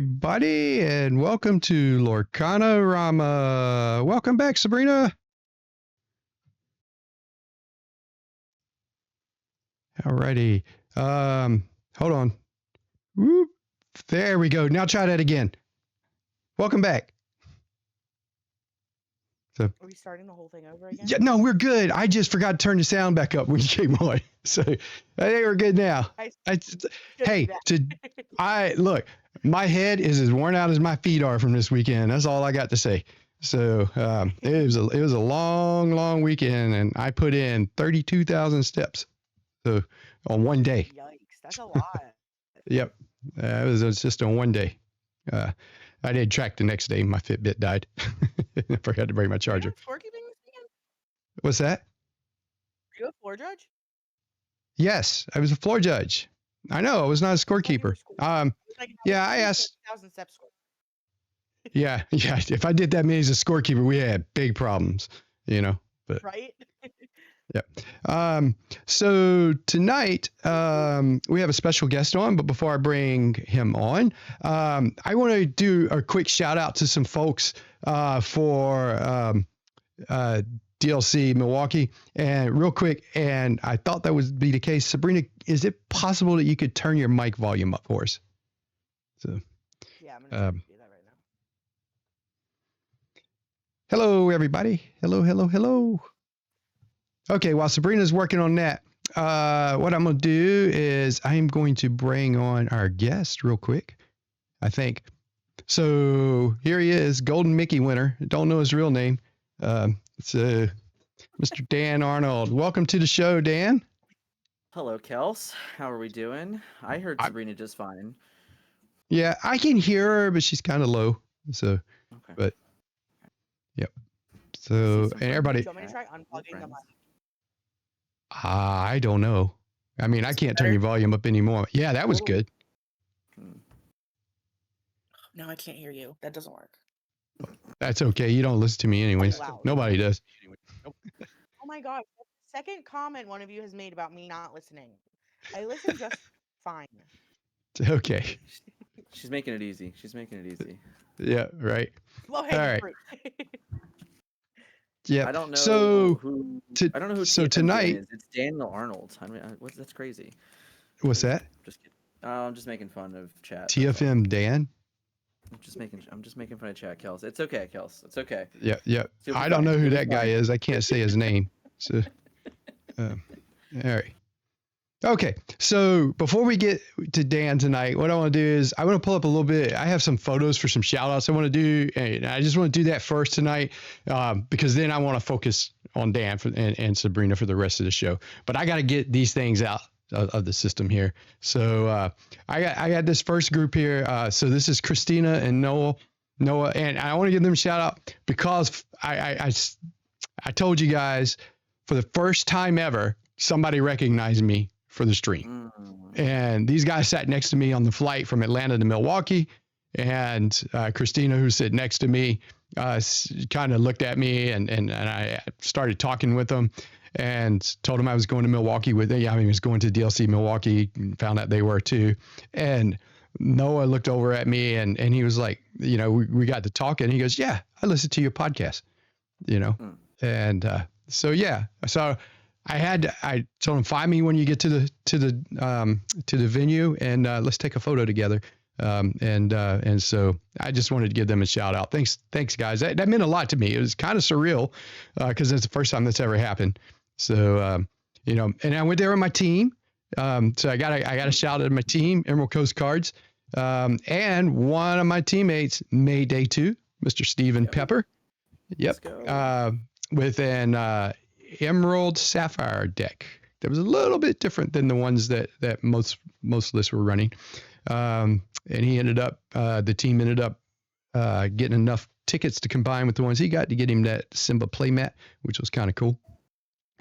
everybody, and welcome to Lorcanarama. Welcome back, Sabrina. Alrighty. Hold on. Whoop. There we go. Now try that again. Welcome back. So, are we starting the whole thing over again? Yeah, no, we're good. I just forgot to turn the sound back up when you came on. So I think we're good now. Look, my head is as worn out as my feet are from this weekend. That's all I got to say. So it was a long weekend, and I put in 32,000 steps. So on one day. Yikes, that's a lot. Yep, it was just on one day. I did track the next day. My Fitbit died. I forgot to bring my charger. Scorekeeping this weekend? What's that? Are you a floor judge? Yes, I was a floor judge. I know I was not a scorekeeper. Yeah, I asked. 1,000 steps score. Yeah. If I did that many as a scorekeeper, we had big problems, But right. Yep. So tonight we have a special guest on, but before I bring him on, I want to do a quick shout out to some folks for DLC Milwaukee, and real quick. And I thought that would be the case. Sabrina, is it possible that you could turn your mic volume up for us? So. Yeah, I'm gonna do that right now. Hello, everybody. Hello. Okay, while Sabrina's working on that, what I'm going to do is I'm going to bring on our guest real quick, I think. So here he is, Golden Mickey winner. Don't know his real name. It's Mr. Dan Arnold. Welcome to the show, Dan. Hello, Kels. How are we doing? I heard Sabrina just fine. Yeah, I can hear her, but she's kind of low. So, okay. But, yep. So, and everybody. Do you want me to try unplugging the mic? I don't know. I mean, I can't turn your volume up anymore. Yeah, that was good. No, I can't hear you. That doesn't work. That's okay. You don't listen to me anyways. Nobody does. Oh my God. Second comment one of you has made about me not listening. I listen just fine. Okay. She's making it easy. Yeah, right. All right. Yeah. I don't know who TFM tonight is. It's Daniel Arnold. I mean, that's crazy. What's that? Just kidding. I'm just making fun of chat. TFM Dan. I'm just making fun of chat, Kels. It's okay, Kels. It's okay. Yeah. I don't know who that guy is. I can't say his name. So, all right. Okay, so before we get to Dan tonight, what I want to do is I want to pull up a little bit. I have some photos for some shout outs I want to do, and I just want to do that first tonight because then I want to focus on Dan and Sabrina for the rest of the show. But I got to get these things out of the system here. So I got this first group here. So this is Christina and Noah, and I want to give them a shout out because I told you guys for the first time ever, somebody recognized me for the stream. And these guys sat next to me on the flight from Atlanta to Milwaukee. And Christina, who sat next to me, kind of looked at me and I started talking with them and told them I was going to Milwaukee with them. Yeah, I was going to DLC Milwaukee and found out they were too. And Noah looked over at me and he was like, we got to talking. He goes, yeah, I listened to your podcast, And so, yeah. So I told him, find me when you get to the venue and let's take a photo together. And so I just wanted to give them a shout out. Thanks guys. That meant a lot to me. It was kind of surreal because it's the first time that's ever happened. So, and I went there with my team. So I got a shout out to my team, Emerald Coast Cards. And one of my teammates made day 2, Mr. Steven Pepper. Yep. With an Emerald Sapphire deck that was a little bit different than the ones that most lists were running. And he ended up, the team ended up getting enough tickets to combine with the ones he got to get him that Simba playmat, which was kind of cool.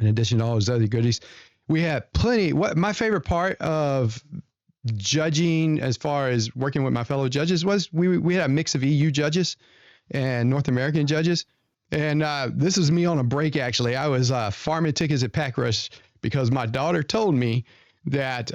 In addition to all his other goodies, we had plenty. What my favorite part of judging, as far as working with my fellow judges, was we had a mix of EU judges and North American judges. And this is me on a break, actually. I was farming tickets at Pack Rush because my daughter told me that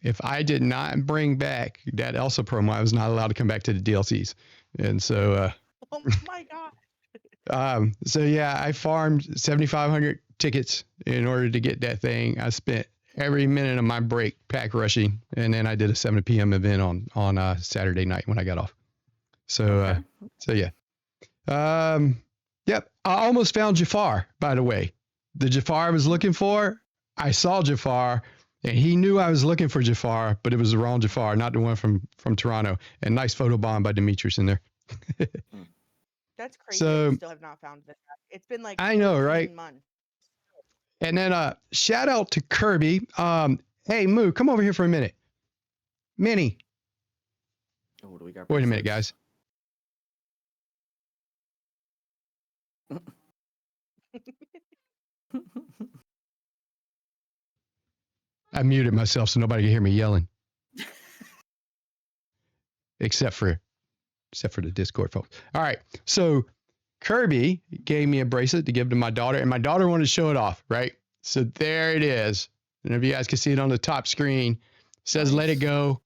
if I did not bring back that Elsa promo, I was not allowed to come back to the DLCs. And so, Oh my god. so yeah, I farmed 7,500 tickets in order to get that thing. I spent every minute of my break pack rushing, and then I did a 7 p.m. event on Saturday night when I got off. So, Okay. so yeah. Yep. I almost found Jafar, by the way. The Jafar I was looking for, I saw Jafar, and he knew I was looking for Jafar, but it was the wrong Jafar, not the one from Toronto. And nice photo bomb by Demetrius in there. That's crazy. So- I still have not found this. It's been like I know, 14 right? months. And then shout out to Kirby. Hey Moo, come over here for a minute. Minnie. Oh, what do we got? Wait a minute, guys. I muted myself so nobody can hear me yelling. Except for the Discord folks. All right. So Kirby gave me a bracelet to give to my daughter, and my daughter wanted to show it off, right? So there it is. And if you guys can see it on the top screen, it says "Let It Go."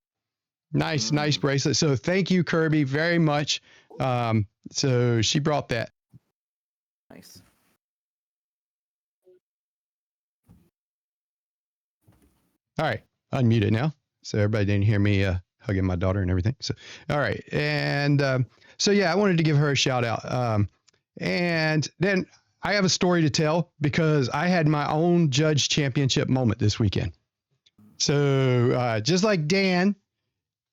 Nice bracelet. So thank you, Kirby, very much. So she brought that. Nice. All right, unmute it now. So everybody didn't hear me hugging my daughter and everything. So, all right. And so, yeah, I wanted to give her a shout out. And then I have a story to tell because I had my own judge championship moment this weekend. So just like Dan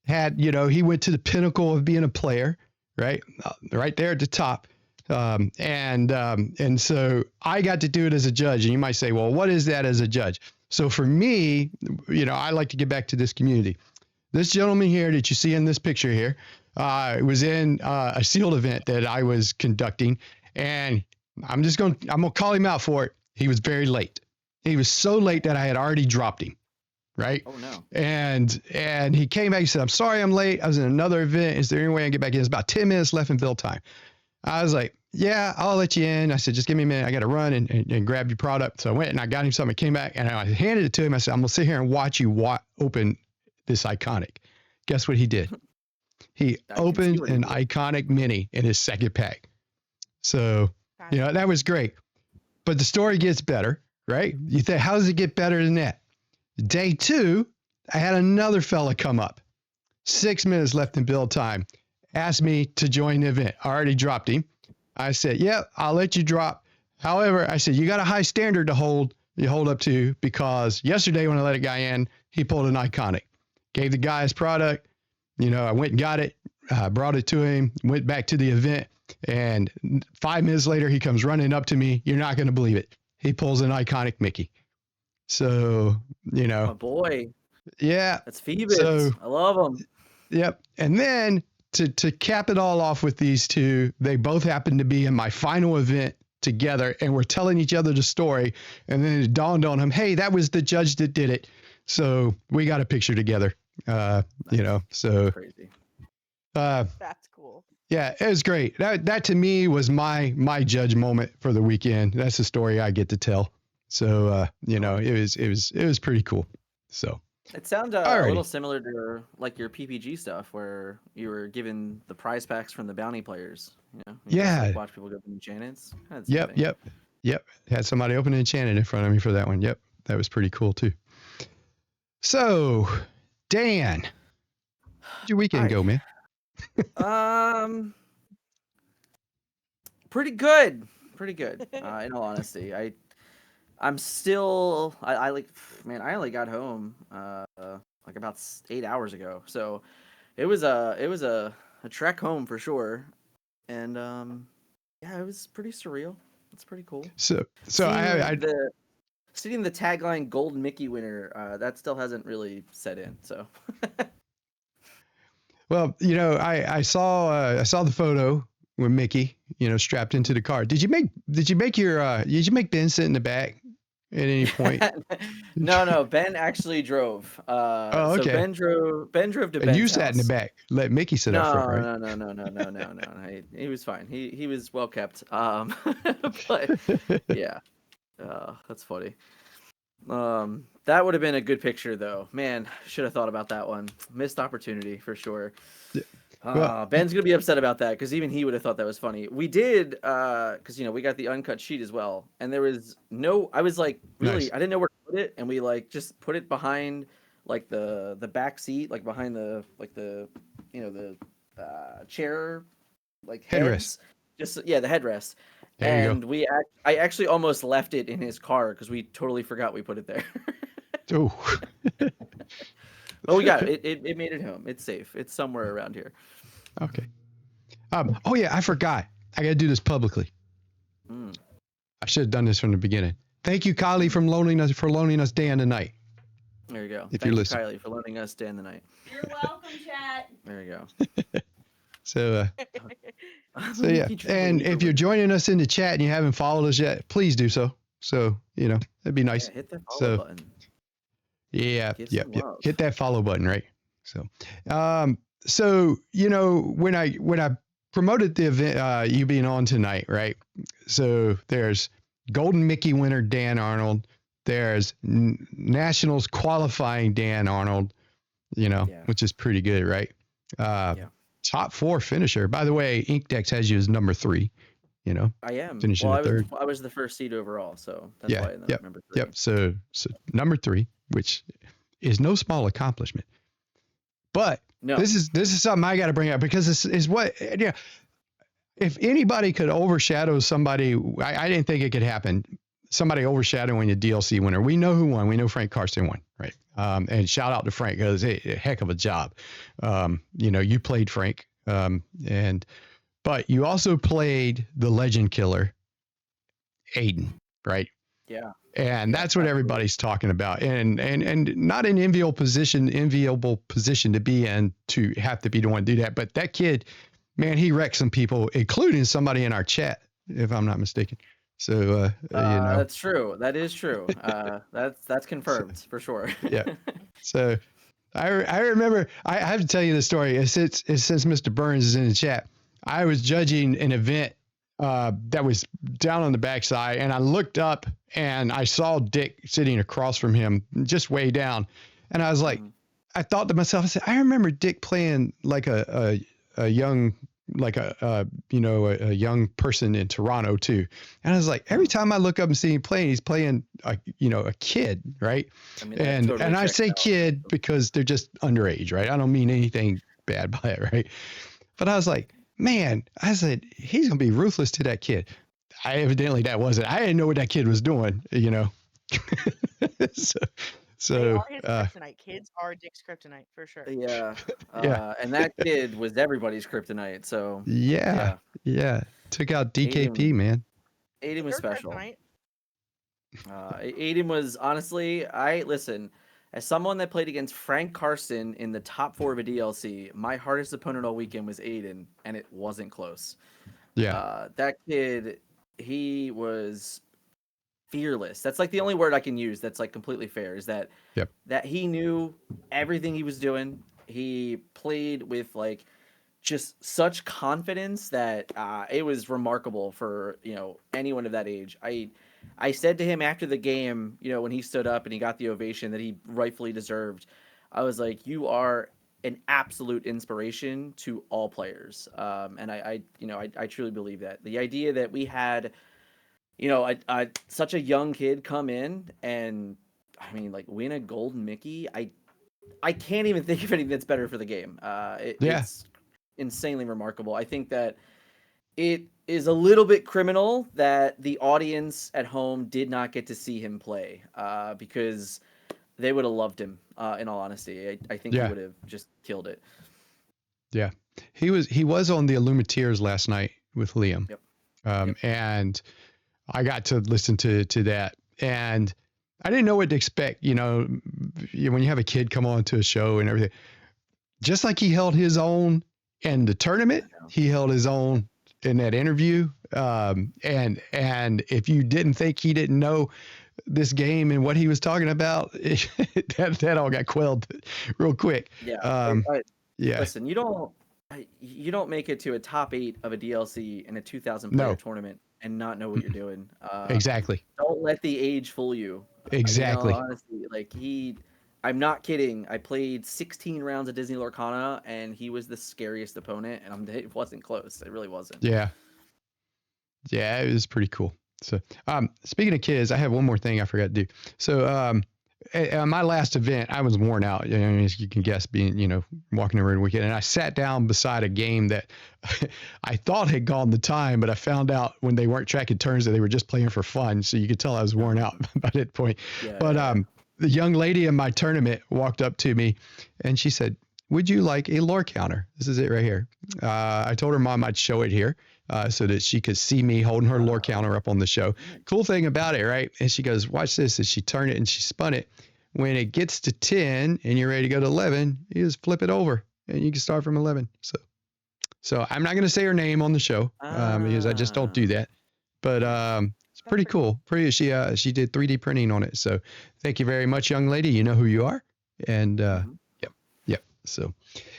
had, he went to the pinnacle of being a player, right? Right there at the top. And so I got to do it as a judge. And you might say, well, what is that as a judge? So for me, I like to give back to this community. This gentleman here that you see in this picture here was in a sealed event that I was conducting. And I'm going to call him out for it. He was very late. He was so late that I had already dropped him. Right. Oh no. And he came back. He said, I'm sorry I'm late. I was in another event. Is there any way I can get back in? It's about 10 minutes left in build time. I was like, yeah, I'll let you in. I said, just give me a minute. I got to run and grab your product. So I went and I got him something. I came back and I handed it to him. I said, I'm going to sit here and watch you open this iconic. Guess what he did? He opened an iconic mini in his second pack. So, that was great. But the story gets better, right? You think, how does it get better than that? Day 2, I had another fella come up. 6 minutes left in build time. Asked me to join the event. I already dropped him. I said, yep, I'll let you drop. However, I said, you got a high standard to hold up to because yesterday when I let a guy in, he pulled an iconic. Gave the guy his product. I went and got it, brought it to him, went back to the event. And 5 minutes later, he comes running up to me. You're not going to believe it. He pulls an iconic Mickey. So, My boy. Yeah. That's Phoebus. So, I love him. Yep. And then to cap it all off with these two, they both happened to be in my final event together and we're telling each other the story. And then it dawned on him, hey, that was the judge that did it. So we got a picture together, so Crazy. That's cool. Yeah, it was great. That to me was my judge moment for the weekend. That's the story I get to tell. So, it was pretty cool. So It sounded a little similar to your PPG stuff where you were given the prize packs from the bounty players. Yeah. Watch people go to enchantments. Yep. Had somebody open an enchanted in front of me for that one. Yep. That was pretty cool too. So, Dan, how'd your weekend go, man? Pretty good. In all honesty, I'm still. I only got home like about 8 hours ago, so it was a trek home for sure, and it was pretty surreal. It's pretty cool. So seeing the tagline "Gold Mickey winner" that still hasn't really set in. So. Well, I saw the photo with Mickey, strapped into the car. Did you make Ben sit in the back at any point? No. Ben actually drove. Oh, okay. So Ben drove to Ben's and you house. sat in the back. Let Mickey sit up front, right? No. He was fine. He was well kept. But yeah, that's funny. That would have been a good picture, though. Man, should have thought about that one. Missed opportunity for sure. Yeah. Well, Ben's gonna be upset about that because even he would have thought that was funny. We did, because we got the uncut sheet as well, and there was no. I was like, really, nice. I didn't know where to put it, and we like just put it behind like the back seat, like behind the the chair, like Headrest. heads. Just yeah, the headrest. There you And I actually almost left it in his car because we totally forgot we put it there. go. Oh. But we got it. It made it home. It's safe. It's somewhere around here. Okay. Oh yeah, I forgot. I gotta do this publicly. Mm. I should have done this from the beginning. Thank you, Kylie, for loaning us Dan tonight. There you go. If Thank you're you, listening. Kylie, for letting us stay in the night. You're welcome, chat. There you So go. so yeah, and if you're joining us in the chat and you haven't followed us yet, please do so. So that'd be nice. Yeah, hit that follow So button. yeah, Give yep, some yep. love. Hit that follow button, right? So when I promoted the event, you being on tonight, right? So there's Golden Mickey winner Dan Arnold. There's Nationals qualifying Dan Arnold, Yeah. which is pretty good, right? Yeah. Top 4 finisher. By the way, Inkdex has you as number 3. I am. finishing Well, the third. I was the first seed overall, so that's Yeah, why I yep, remember 3. Yep. So number 3, which is no small accomplishment. But No. this is something I got to bring up because this is what if anybody could overshadow somebody, I didn't think it could happen. Somebody overshadowing a DLC winner. We know who won. We know Frank Karsten won, right? And shout out to Frank because a heck of a job. You played Frank, but you also played the legend killer, Aiden, right? Yeah. And that's what everybody's talking about, and not an enviable position to be in to have to be the one to do that. But that kid, man, he wrecked some people, including somebody in our chat, if I'm not mistaken. So that's true. That is true. That's confirmed for sure. Yeah. So I remember I have to tell you the story. Since Mr. Burns is in the chat, I was judging an event that was down on the backside, and I looked up and I saw Dick sitting across from him, just way down, and I was like, I thought to myself, I said, I remember Dick playing like a young, like a young person in Toronto too, and I was like, every time I look up and see him playing, he's playing a kid, right? I mean, and I say out. kid because they're just underage, right? I don't mean anything bad by it, right? But I was like, man, I said, he's going to be ruthless to that kid. Evidently that wasn't. I didn't know what that kid was doing, so They are his kryptonite. Kids are Dick's kryptonite for sure. Yeah. Yeah. And that kid was everybody's kryptonite. So yeah. Took out DKP, man. Aiden was Your special. kryptonite. Aiden was honestly, listen, as someone that played against Frank Karsten in the top 4 of a DLC, my hardest opponent all weekend was Aiden, and it wasn't close. Yeah. That kid, he was fearless. That's like the only word I can use that's like completely fair, is that that he knew everything he was doing. He played with like just such confidence that it was remarkable for anyone of that age. I said to him after the game, when he stood up and he got the ovation that he rightfully deserved, I was like, you are an absolute inspiration to all players. And I truly believe that. The idea that we had, such a young kid come in and, I mean, like, win a Golden Mickey, I can't even think of anything that's better for the game. It's insanely remarkable. I think that it is a little bit criminal that the audience at home did not get to see him play, because they would have loved him. In all honesty, I think he would have just killed it. Yeah, he was on the Illuminateers last night with Liam. Yep. And I got to listen to that, and I didn't know what to expect. When you have a kid come on to a show and everything, just like he held his own in the tournament, he held his own in that interview. And if you didn't think he didn't know this game and what he was talking about, that all got quelled real quick. Yeah. Yeah. Listen, you don't make it to a top 8 of a DLC in a 2,000 player tournament and not know what you're doing. Exactly. Don't let the age fool you. Exactly. Honestly, like I'm not kidding. I played 16 rounds of Disney Lorcana, and he was the scariest opponent, and it wasn't close. It really wasn't. Yeah. Yeah, it was pretty cool. So, speaking of kids, I have one more thing I forgot to do. So, at my last event, I was worn out. As you can guess, being walking around the weekend, and I sat down beside a game that I thought had gone the time, but I found out when they weren't tracking turns that they were just playing for fun. So you could tell I was worn out by that point. Yeah. But the young lady in my tournament walked up to me, and she said, "Would you like a lore counter?" This is it right here. I told her mom I'd show it here. So that she could see me holding her lore counter up on the show. Cool thing about it, right? And she goes, "Watch this." And she turned it and she spun it. When it gets to 10 and you're ready to go to 11, you just flip it over and you can start from 11. So I'm not going to say her name on the show because I just don't do that. But it's pretty cool. She did 3D printing on it. So thank you very much, young lady. You know who you are. And yep. So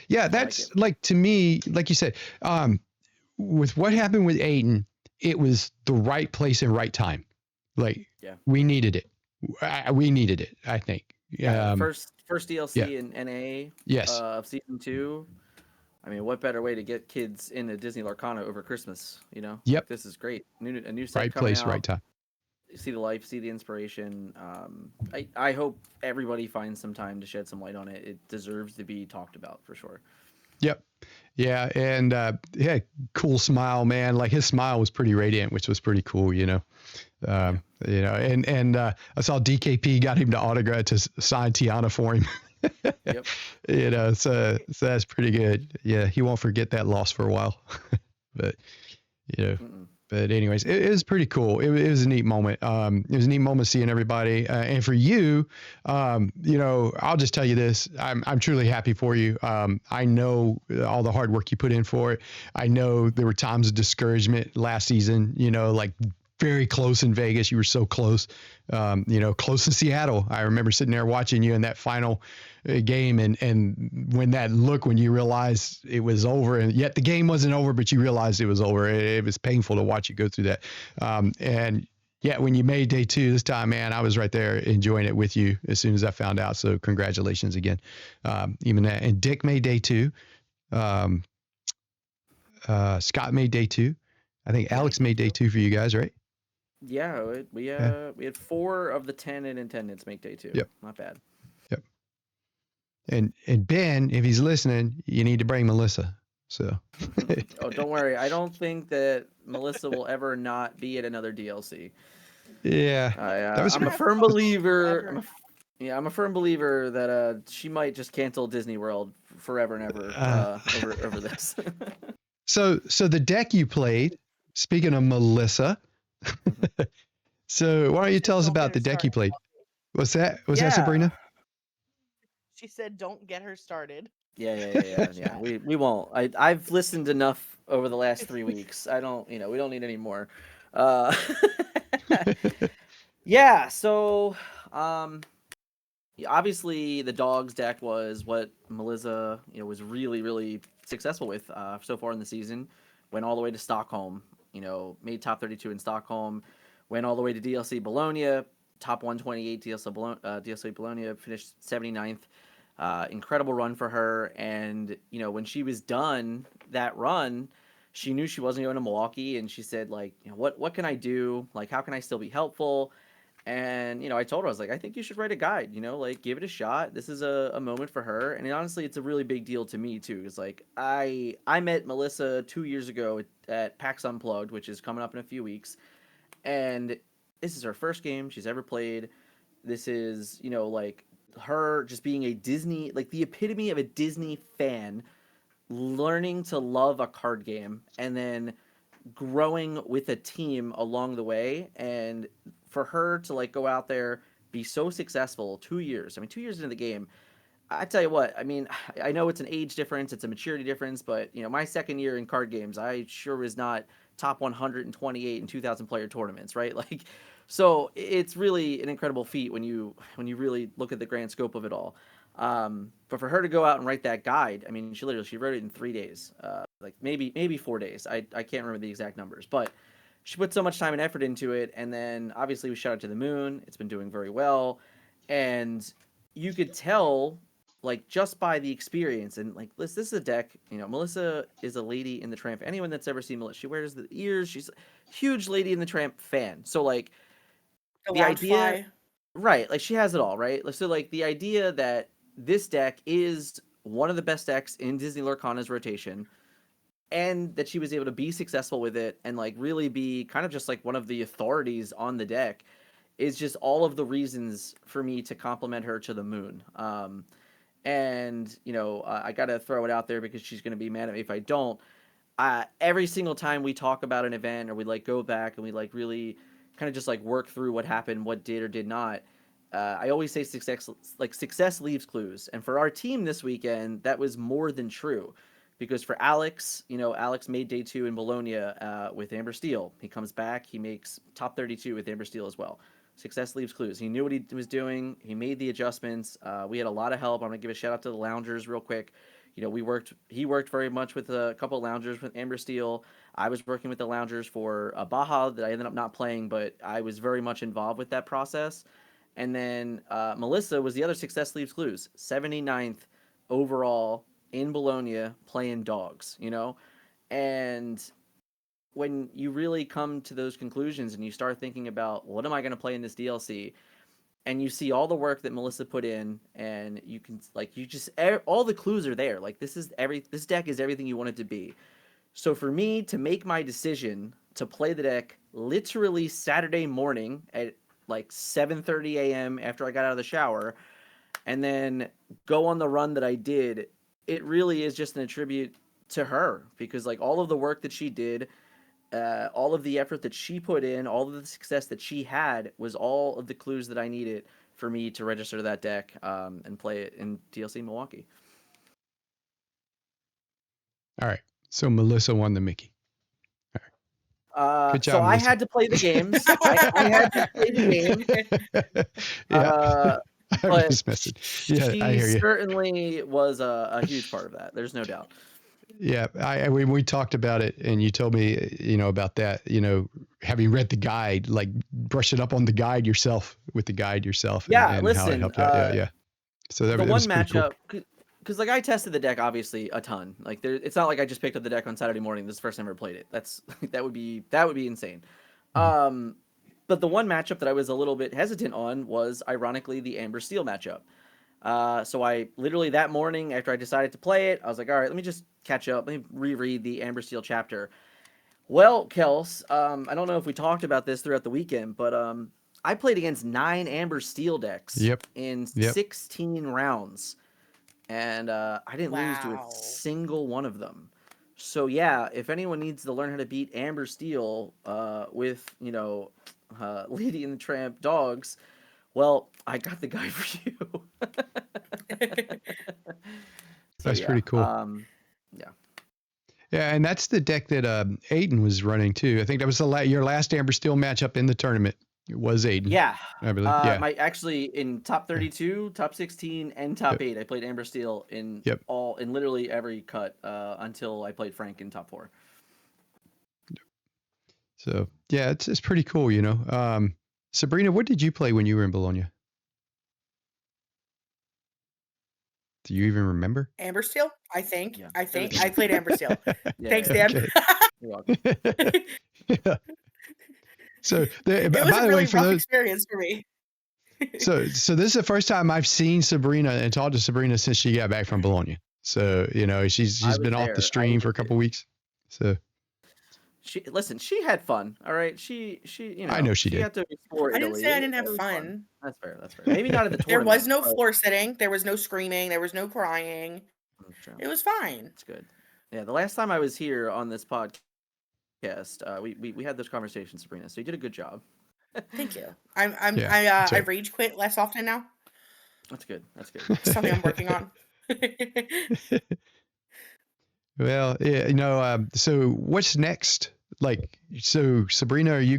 yeah, that's like to me, like you said, with what happened with Aiden, it was the right place and right time. Like we needed it. We needed it, I think. First DLC in NA of season 2. I mean, what better way to get kids into Disney Lorcana over Christmas? Yep. Like, this is great. A new set right coming place, out. right time. See the life, see the inspiration. I hope everybody finds some time to shed some light on it. It deserves to be talked about for sure. Yep. Yeah, and he had cool smile, man. Like his smile was pretty radiant, which was pretty cool, and I saw DKP got him to sign Tiana for him. Yep. So that's pretty good. Yeah, he won't forget that loss for a while. But But anyways, it was pretty cool. It was a neat moment. It was a neat moment seeing everybody. And for you, I'll just tell you this: I'm truly happy for you. I know all the hard work you put in for it. I know there were times of discouragement last season. Like very close in Vegas. You were so close. Close in Seattle. I remember sitting there watching you in that final game, and when you realized it was over, and yet the game wasn't over, but you realized it was over. It was painful to watch you go through that. And yeah, when you made day 2 this time, man, I was right there enjoying it with you as soon as I found out. So congratulations again. Even that, and Dick made day 2. Scott made day 2. I think Alex made day 2 for you guys, right? Yeah, we had 4 of the 10 in attendance make day 2. Yep. Not bad. Yep. And Ben, if he's listening, you need to bring Melissa. So. Oh, don't worry. I don't think that Melissa will ever not be at another DLC. Yeah. I'm a firm believer. I'm a firm believer that she might just cancel Disney World forever and ever over this. So the deck you played. Speaking of Melissa. So why don't you tell us about the deck you played? What's that? Was that Sabrina? She said, "Don't get her started." Yeah. We won't. I've listened enough over the last 3 weeks. I don't. We don't need any more. Yeah. So, obviously the dogs deck was what Melissa, was really, really successful with so far in the season. Went all the way to Stockholm. Made top 32 in Stockholm. Went all the way to DLC Bologna, top 128 DLC Bologna, finished 79th. Incredible run for her. And, when she was done that run, she knew she wasn't going to Milwaukee. And she said, like, what can I do? Like, how can I still be helpful? And, I told her, I was like, I think you should write a guide, like, give it a shot. This is a moment for her. And honestly, it's a really big deal to me, too. It's like, I met Melissa 2 years ago at PAX Unplugged, which is coming up in a few weeks. And this is her first game she's ever played. This is, like, her just being a Disney, like, the epitome of a Disney fan, learning to love a card game, and then growing with a team along the way. And for her to, like, go out there, be so successful 2 years. I mean, 2 years into the game, I tell you what, I mean, I know it's an age difference, it's a maturity difference, but, my second year in card games, I sure was not top 128 in 2,000 player tournaments, right? Like, so it's really an incredible feat when you really look at the grand scope of it all. But for her to go out and write that guide, I mean, she wrote it in 3 days, like maybe 4 days. I can't remember the exact numbers, but she put so much time and effort into it, and then obviously we shot it to the moon. It's been doing very well, and you could tell like just by the experience and like this is a deck. Melissa is a lady in the tramp. Anyone that's ever seen Melissa, she wears the ears. She's a huge lady in the tramp fan. So like The the idea, Loungefly. right? Like she has it all, right? So like the idea that this deck is one of the best decks in Disney Lorcana's rotation, and that she was able to be successful with it and like really be kind of just like one of the authorities on the deck is just all of the reasons for me to compliment her to the moon. And I gotta throw it out there because she's gonna be mad at me if I don't. Every single time we talk about an event or we like go back and we like really kind of just like work through what happened, what did or did not. I always say success leaves clues, and for our team this weekend, that was more than true. Because for Alex, Alex made day 2 in Bologna with Amber Steel. He comes back, he makes top 32 with Amber Steel as well. Success leaves clues. He knew what he was doing. He made the adjustments. We had a lot of help. I'm gonna give a shout out to the loungers real quick. He worked very much with a couple of loungers with Amber Steel. I was working with the loungers for Baja that I ended up not playing, but I was very much involved with that process. And then Melissa was the other success leaves clues. 79th overall in Bologna playing dogs, And when you really come to those conclusions and you start thinking about what am I going to play in this DLC, and you see all the work that Melissa put in, and you can all the clues are there. Like this deck is everything you want it to be. So for me to make my decision to play the deck literally Saturday morning at like 7:30 a.m. after I got out of the shower, and then go on the run that I did, it really is just an attribute to her, because like all of the work that she did, all of the effort that she put in, all of the success that she had was all of the clues that I needed for me to register that deck and play it in DLC Milwaukee. All right. So Melissa won the Mickey. Good job, So I Melissa. had to play the games. I had to play the game. Yeah. I'm But just messing. Yeah, I hear she you. certainly was a huge part of that. There's no doubt. Yeah, we talked about it, and you told me, about that. Having read the guide, like brushing up on the guide yourself with the guide yourself, and, Yeah, and how it listen. helped you out. Yeah. So that The was one pretty cool. matchup, because like I tested the deck obviously a ton. Like it's not like I just picked up the deck on Saturday morning. This is the first time I ever played it. That would be insane. Mhm. But the one matchup that I was a little bit hesitant on was ironically the Amber Steel matchup. So I literally that morning after I decided to play it, I was like, all right, let me just catch up. Let me reread the Amber Steel chapter. Well, Kels, I don't know if we talked about this throughout the weekend, but I played against 9 Amber Steel decks in 16 rounds, and I didn't lose to a Wow. single one of them. So yeah, if anyone needs to learn how to beat Amber Steel with Lady and the Tramp dogs, well, I got the guy for you. So, That's yeah, pretty cool. Yeah. Yeah, and that's the deck that Aiden was running too. I think that was your last Amber Steel matchup in the tournament. It was Aiden. Yeah. I believe. Yeah. My actually in top 32, top 16, and top 8, I played Amber Steel in literally every cut until I played Frank in top 4. So yeah, it's pretty cool, Sabrina, what did you play when you were in Bologna? Do you even remember? Amber Steel? I think. Yeah. I played Amber Steel. Yeah, Thanks, yeah. Dan. You're welcome. Yeah. So It was by a the really way, for rough those, experience for me. so this is the first time I've seen Sabrina and talked to Sabrina since she got back from Bologna. So she's been off the stream for a couple weeks. So she had fun. All right, she I know she did. had to explore I didn't Italy. say I didn't It have was fun. That's fair. Maybe not at the There tournament. was no floor sitting. There was no screaming. There was no crying. It was fine. It's good. Yeah, the last time I was here on this podcast, we had those conversations, Sabrina. So you did a good job. Thank you. Yeah, I rage quit less often now. That's good. Something I'm working on. Well, yeah, so what's next? Like, so Sabrina, are you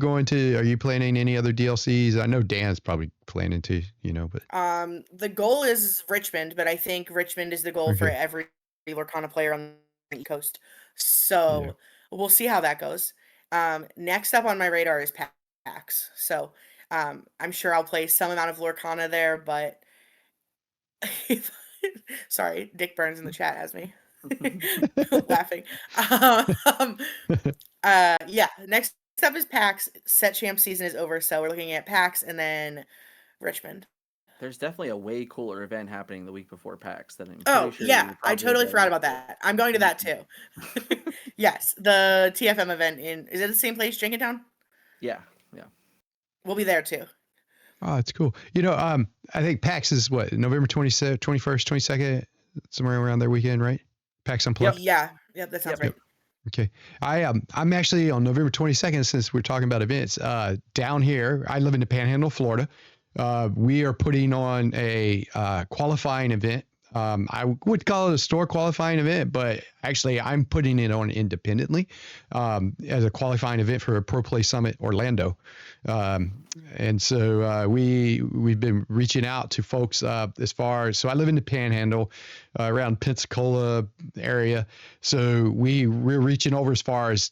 planning any other DLCs? I know Dan's probably planning to, but The goal is Richmond, but I think Richmond is the goal for Okay. every Lorcana player on the East Coast. So we'll see how that goes. Next up on my radar is PAX. So I'm sure I'll play some amount of Lorcana there, but sorry, Dick Burns in the chat has me laughing. Um, yeah, next up is PAX. Set Champ season is over, so we're looking at PAX and then Richmond. There's definitely a way cooler event happening the week before PAX that I'm Oh, pretty sure yeah, you're I probably totally going forgot about to. that. I'm going to that too. Yes, the TFM event is it the same place, Jenkintown? Yeah. We'll be there too. Oh, it's cool. I think PAX is what, November 27th, 21st, 22nd, somewhere around their weekend, right? PAX Unplugged. Yeah, that sounds right. Okay. I'm actually on November 22nd, since we're talking about events, down here. I live in the Panhandle, Florida. We are putting on a qualifying event. I would call it a store qualifying event, but actually I'm putting it on independently as a qualifying event for a Pro Play Summit Orlando. And so we've been reaching out to folks as far as, so I live in the Panhandle around Pensacola area. So we're reaching over as far as,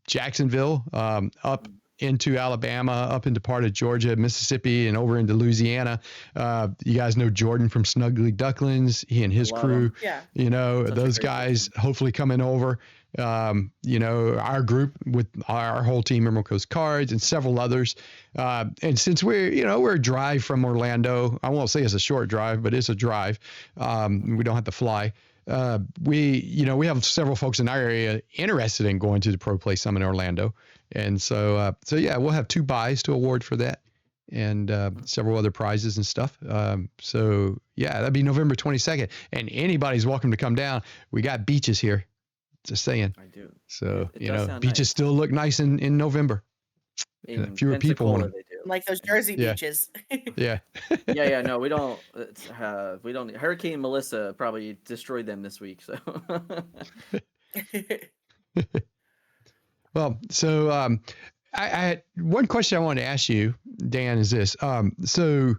Jacksonville, up into Alabama, up into part of Georgia, Mississippi, and over into Louisiana. You guys know Jordan from Snuggly Ducklings. He and his Love crew, 'em. Yeah. Such a those great guys system. hopefully coming over. Our group with our whole team, Emerald Coast Cards, and several others. And since we're a drive from Orlando, I won't say it's a short drive, but it's a drive. We don't have to fly. We have several folks in our area interested in going to the Pro Play Summit in Orlando. And so yeah, we'll have 2 buys to award for that, and several other prizes and stuff. So yeah, that'd be November 22nd, and anybody's welcome to come down. We got beaches here, just saying. I do. So It does sound beaches nice. still look nice in November. In Fewer people Pensacola, want they do. Like those Jersey Yeah. beaches. Yeah. Yeah. No, we don't. We don't. Hurricane Melissa probably destroyed them this week. So. Well, so I had one question I wanted to ask you, Dan, is this. So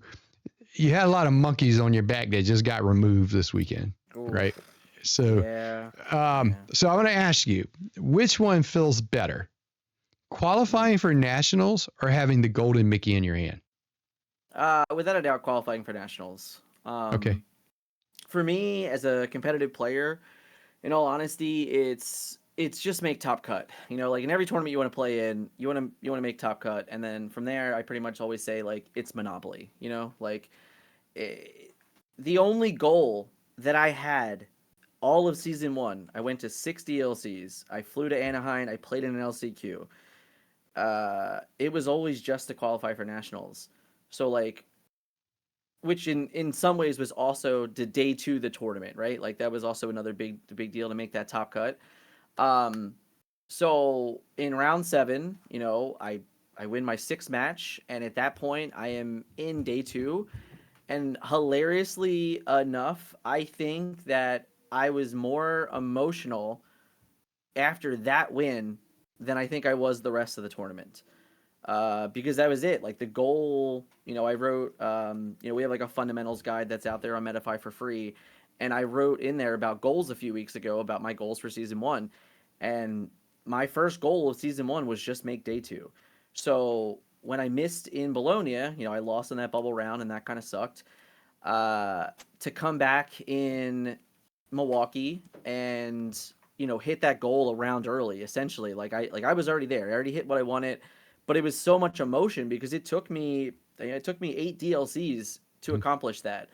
you had a lot of monkeys on your back that just got removed this weekend, Ooh, right? So, yeah. so I want to ask you, which one feels better, qualifying for nationals or having the golden Mickey in your hand? Without a doubt, qualifying for nationals. Okay. For me, as a competitive player, in all honesty, it's just make top cut. Like in every tournament you want to play in, you want to make top cut, and then from there, I pretty much always say like it's Monopoly. Like the only goal that I had all of season 1, I went to 6 DLCs. I flew to Anaheim. I played in an LCQ. It was always just to qualify for nationals. So like, which in some ways was also the day 2 the tournament, right? Like that was also another big deal to make that top cut. So in round 7, I win my 6th match, and at that point I am in day 2, and hilariously enough, I think that I was more emotional after that win than I think I was the rest of the tournament. Because that was it. Like the goal, I wrote, we have like a fundamentals guide that's out there on Metafy for free. And I wrote in there about goals a few weeks ago about my goals for season 1. And my first goal of season 1 was just make day 2. So when I missed in Bologna, I lost in that bubble round and that kind of sucked. To come back in Milwaukee and, hit that goal a round early, essentially. Like I was already there. I already hit what I wanted. But it was so much emotion because it took me 8 DLCs to accomplish that.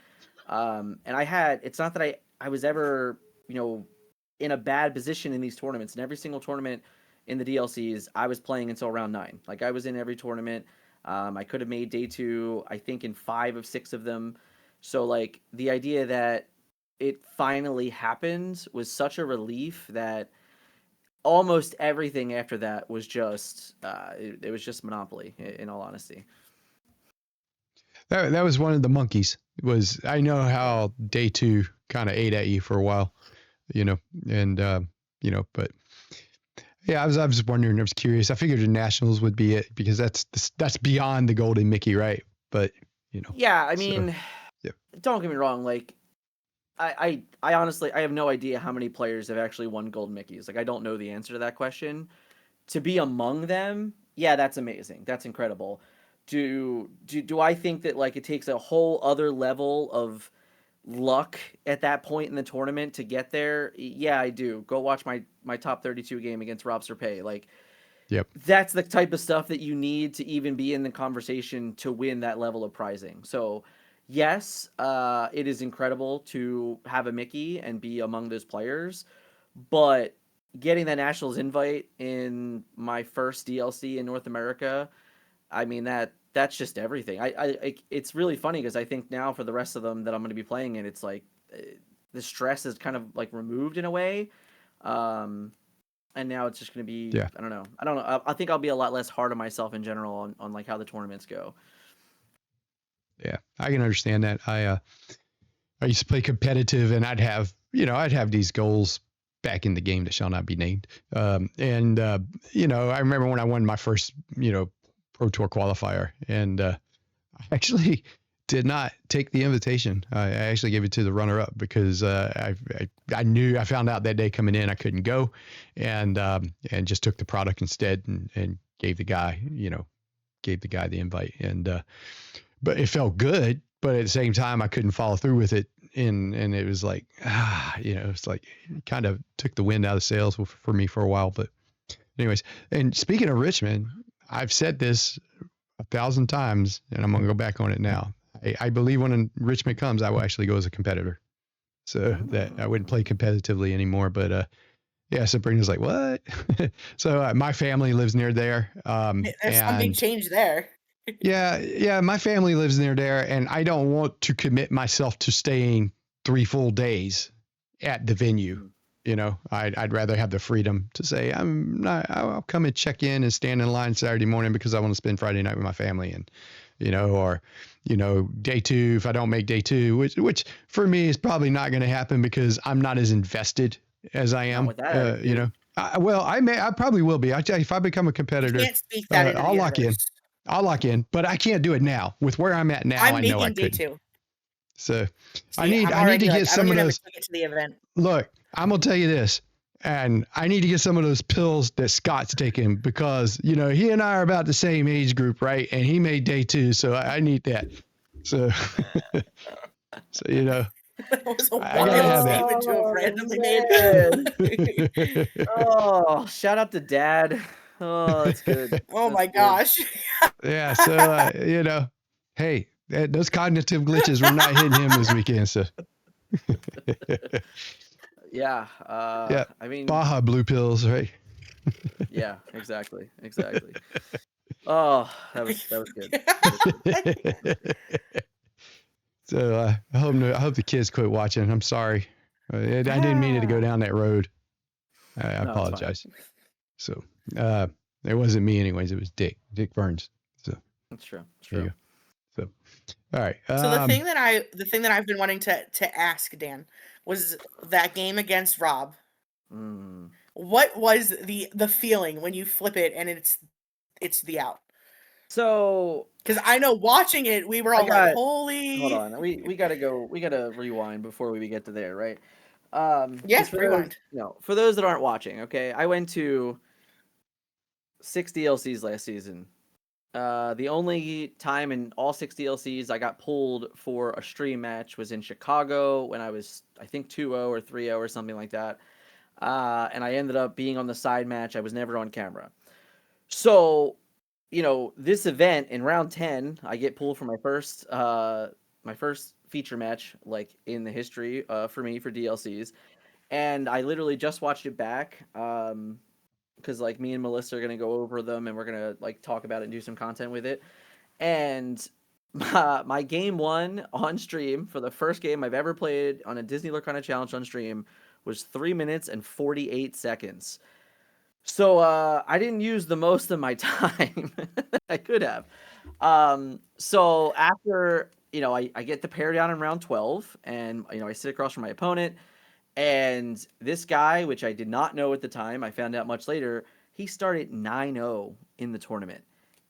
And it's not that I was ever, in a bad position in these tournaments. In every single tournament in the DLCs, I was playing until round 9. Like I was in every tournament. I could have made day 2, I think, in 5 of 6 of them. So like the idea that it finally happened was such a relief that almost everything after that was just it was just Monopoly, in all honesty. That was one of the monkeys. I know how day 2 kind of ate at you for a while, and but yeah, I was wondering. I was curious. I figured the nationals would be it because that's beyond the golden Mickey, right? But yeah, I mean, yeah. Don't get me wrong. Like, I honestly I have no idea how many players have actually won gold Mickeys. Like, I don't know the answer to that question. to be among them, yeah, that's amazing. That's incredible. Do I think that like it takes a whole other level of luck at that point in the tournament to get there? Yeah, I do. Go watch my top 32 game against Rob Serpay. Like Yep. that's the type of stuff that you need to even be in the conversation to win that level of prizing. So, yes, it is incredible to have a Mickey and be among those players, but getting that Nationals invite in my first DLC in North America, I mean that's just everything. It's really funny because I think now for the rest of them that I'm going to be playing in, it's like the stress is kind of like removed in a way. And now it's just going to be, Yeah. I don't know. I think I'll be a lot less hard on myself in general on like how the tournaments go. Yeah, I can understand that. I used to play competitive, and I'd have these goals back in the game that shall not be named. I remember when I won my first, Pro Tour qualifier, and I actually did not take the invitation. I actually gave it to the runner-up because I found out that day coming in I couldn't go, and just took the product instead and gave the guy the invite, and but it felt good, but at the same time I couldn't follow through with it, and it was like it's like it kind of took the wind out of sails for me for a while. But anyways, and speaking of Richmond, I've said this 1,000 times, and I'm gonna go back on it now. I believe when Richmond comes, I will actually go as a competitor, so that I wouldn't play competitively anymore. But yeah, Sabrina's like, what? So my family lives near there. There's some big change there. Yeah, my family lives near there, and I don't want to commit myself to staying 3 full days at the venue. I'd rather have the freedom to say I'll come and check in and stand in line Saturday morning because I want to spend Friday night with my family, and or day 2 if I don't make day 2, which for me is probably not going to happen because I'm not as invested as I am. I probably will be. If I become a competitor, You can't speak that into I'll the lock in. universe. I'll lock in, but I can't do it now. With where I'm at now, I know I day couldn't. 2. So See, I need to get some of those. I to the event. Look, I'm gonna tell you this, and I need to get some of those pills that Scott's taking because he and I are about the same age group, right? And he made day 2, so I need that. So, That was a I gotta have statement to have randomly made. Oh, shout out to Dad. Oh, that's good. Oh That's my good. gosh. Yeah, so hey, those cognitive glitches were not hitting him this weekend. So Yeah. yeah, I mean, Baja blue pills, right? yeah, exactly. Oh, that was good. So I hope the kids quit watching. I'm sorry. I didn't mean it to go down that road. I No, it's fine. apologize. So it wasn't me anyways. It was Dick Burns. So That's true. there you go. So all right. So the thing that I've been wanting to ask Dan was that game against Rob. What was the feeling when you flip it and it's the out? So, because I know watching it, we were all like, "Holy!" Hold on, we gotta rewind before we get to there, right? Yes, rewind. For those that aren't watching, okay, I went to 6 DLCs last season. The only time in all 6 DLCs I got pulled for a stream match was in Chicago when I was, I think, 2-0 or 3-0 or something like that. And I ended up being on the side match. I was never on camera. So, this event in round 10, I get pulled for my first feature match, like in the history for me for DLCs. And I literally just watched it back. Because like me and Melissa are gonna go over them and we're gonna like talk about it and do some content with it. And my game 1 on stream for the first game I've ever played on a Disney Lorcanarama Challenge on stream was 3 minutes and 48 seconds. So I didn't use the most of my time I could have. So after I get the pair down in round 12, and I sit across from my opponent. And this guy, which I did not know at the time, I found out much later, he started 9-0 in the tournament.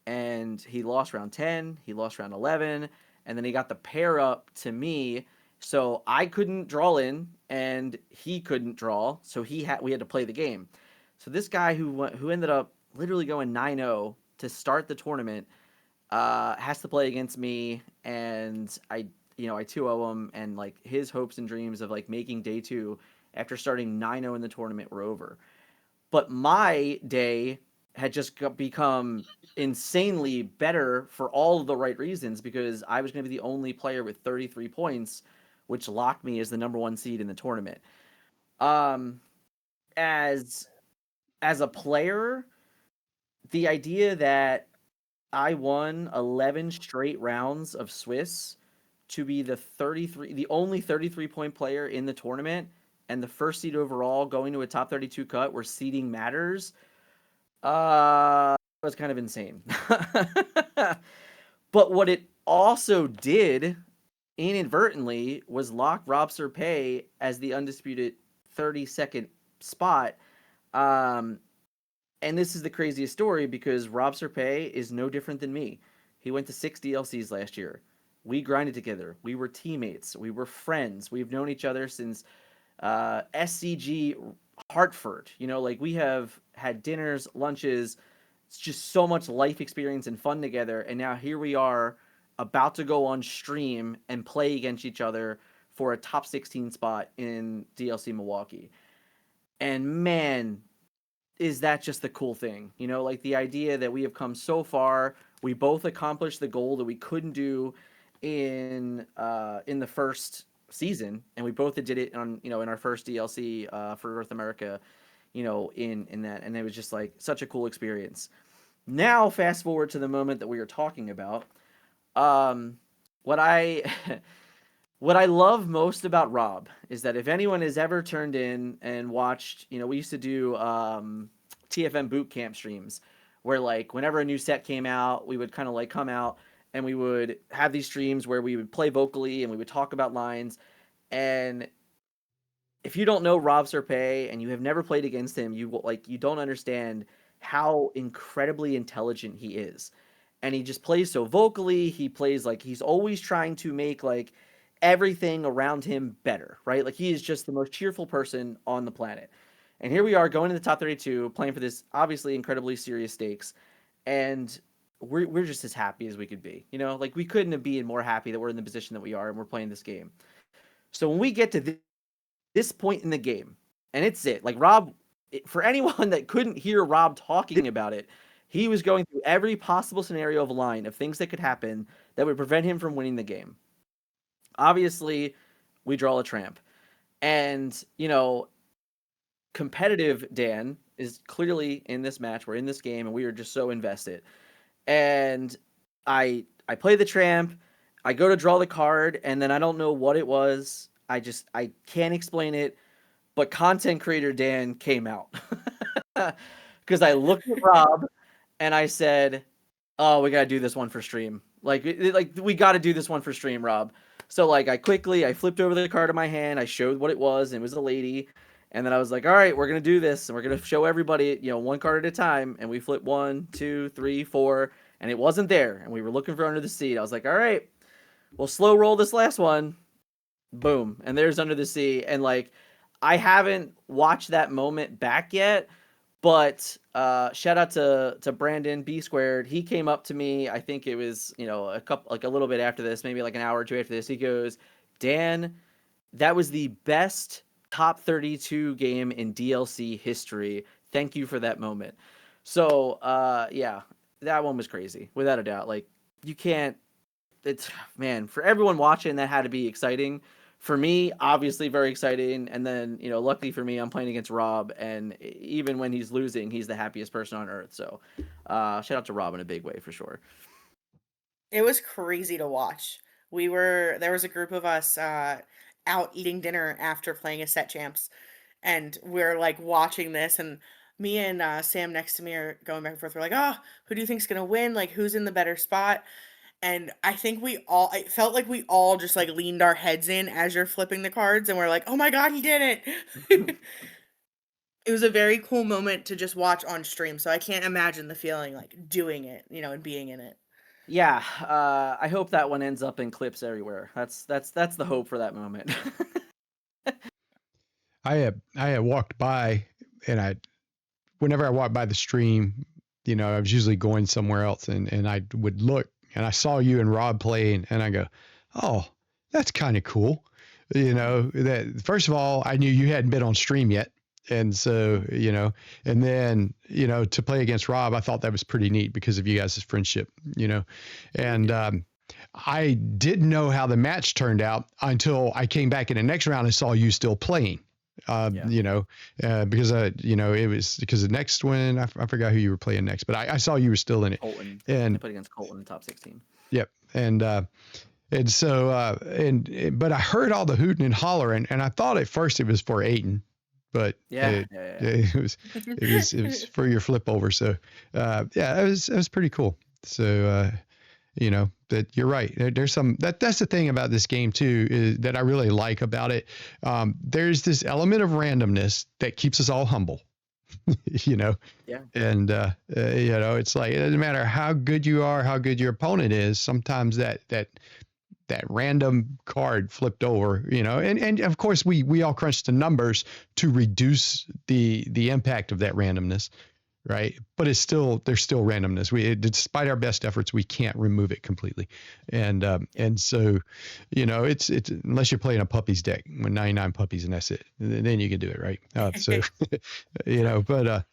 And he lost round 10, he lost round 11, and then he got the pair up to me. So I couldn't draw in, and he couldn't draw, so we had to play the game. So this guy who ended up literally going 9-0 to start the tournament, has to play against me, and I 2-0 him, and like his hopes and dreams of like making day 2 after starting 9-0 in the tournament were over. But my day had just become insanely better for all of the right reasons, because I was going to be the only player with 33 points, which locked me as the number 1 seed in the tournament. Um, as a player, the idea that I won 11 straight rounds of Swiss to be the only 33 point player in the tournament, and the first seed overall going to a top 32 cut where seeding matters, was kind of insane. But what it also did inadvertently was lock Rob Serpay as the undisputed 32nd spot. And this is the craziest story, because Rob Serpay is no different than me. He went to 6 DLCs last year. We grinded together. We were teammates. We were friends. We've known each other since SCG Hartford. Like, we have had dinners, lunches. It's just so much life experience and fun together. And now here we are, about to go on stream and play against each other for a top 16 spot in DLC Milwaukee. And man, is that just the cool thing, like the idea that we have come so far. We both accomplished the goal that we couldn't do in the first season, and we both did it on in our first DLC for North America, in that, and it was just like such a cool experience. Now fast forward to the moment that we are talking about. What I what I love most about Rob is that if anyone has ever turned in and watched, we used to do TFM boot camp streams where, like, whenever a new set came out, we would kind of like come out and we would have these streams where we would play vocally and we would talk about lines. And if you don't know Rob Serpay and you have never played against him, you don't understand how incredibly intelligent he is. And he just plays so vocally. He plays like he's always trying to make like everything around him better, right? Like, he is just the most cheerful person on the planet. And here we are going to the top 32, playing for this obviously incredibly serious stakes, and we're just as happy as we could be. Like, we couldn't have been more happy that we're in the position that we are and we're playing this game. So when we get to this point in the game, and it's like Rob, for anyone that couldn't hear Rob talking about it, he was going through every possible scenario of a line of things that could happen that would prevent him from winning the game. Obviously, we draw a tramp. And, competitive Dan is clearly in this match. We're in this game, and we are just so invested. And I play the tramp. I go to draw the card, and then I don't know what it was. I can't explain it. But content creator Dan came out. Because I looked at Rob, and I said, "Oh, we got to do this one for stream. Like we got to do this one for stream, Rob." So, like, I flipped over the card in my hand. I showed what it was, and it was a lady. And then I was like, all right, we're going to do this, and we're going to show everybody, one card at a time. And we flipped 1, 2, 3, 4, and it wasn't there. And we were looking for Under the Sea. I was like, all right, we'll slow roll this last one. Boom. And there's Under the Sea. And, like, I haven't watched that moment back yet, but shout out to Brandon B Squared. He came up to me, I think it was, a little bit after this, maybe like an hour or two after this. He goes, Dan, that was the best top 32 game in DLC history. Thank you for that moment. So, yeah, that one was crazy, without a doubt. Like, you can't, man, for everyone watching, that had to be exciting. For me, obviously very exciting. And then, luckily for me, I'm playing against Rob, and even when he's losing, he's the happiest person on earth. So, shout out to Rob in a big way for sure. It was crazy to watch. There was a group of us out eating dinner after playing a set champs, and we're like watching this, and me and Sam next to me are going back and forth. We're like, oh, who do you think's gonna win? Like, who's in the better spot? And I think it felt like we all just like leaned our heads in as you're flipping the cards, and we're like, oh my God, he did it. It was a very cool moment to just watch on stream. So I can't imagine the feeling like doing it, and being in it. Yeah, I hope that one ends up in clips everywhere. That's the hope for that moment. I had walked by, and whenever I walk by the stream, I was usually going somewhere else, and I would look, and I saw you and Rob playing, and I go, oh, that's kind of cool. That first of all, I knew you hadn't been on stream yet. And so, and then, to play against Rob, I thought that was pretty neat because of you guys' friendship, and, I didn't know how the match turned out until I came back in the next round and saw you still playing, because, it was because the next one, I forgot who you were playing next, but I saw you were still in it. Colton. And I played against Colton in the top 16. Yep. And so, but I heard all the hooting and hollering, and I thought at first it was for Aiden, but it was for your flip over. So, it was pretty cool. So, that you're right. There's that's the thing about this game too, is that I really like about it. There's this element of randomness that keeps us all humble. Yeah. And it's like, it doesn't matter how good you are, how good your opponent is. Sometimes that random card flipped over, and of course we all crunch the numbers to reduce the impact of that randomness, right? But there's still randomness. Despite our best efforts, we can't remove it completely. And so, it's unless you're playing a puppies deck with 99 puppies and that's it, then you can do it, right? So, but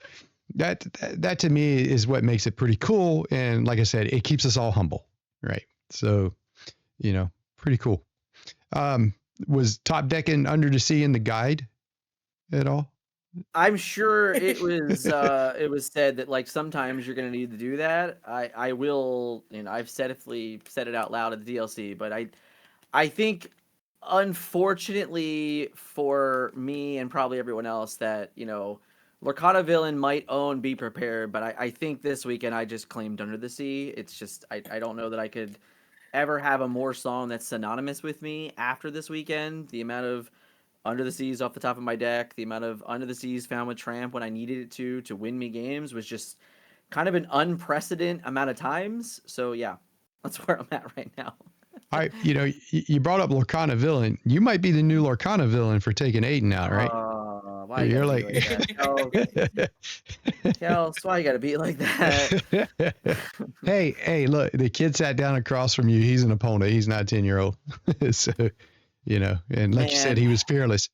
that to me is what makes it pretty cool. And like I said, it keeps us all humble, right? So, pretty cool. Was top decking Under the Sea in the guide at all? I'm sure it was said that like sometimes you're gonna need to do that. I will, I've said it out loud at the DLC, but I think unfortunately for me and probably everyone else that Lorcana Villain might own Be Prepared, but I think this weekend I just claimed Under the Sea. It's just I don't know that I could ever have a more song that's synonymous with me after this weekend. The amount of Under the Seas off the top of my deck, the amount of Under the Seas found with Tramp when I needed it to win me games was just kind of an unprecedented amount of times. So yeah, that's where I'm at right now. You brought up Lorcana Villain. You might be the new Lorcana Villain for taking Aiden out, right? Why You're you like, Kel, that's why you gotta be like that. hey, look, the kid sat down across from you. He's an opponent. He's not 10-year-old. So, and like you said, he was fearless.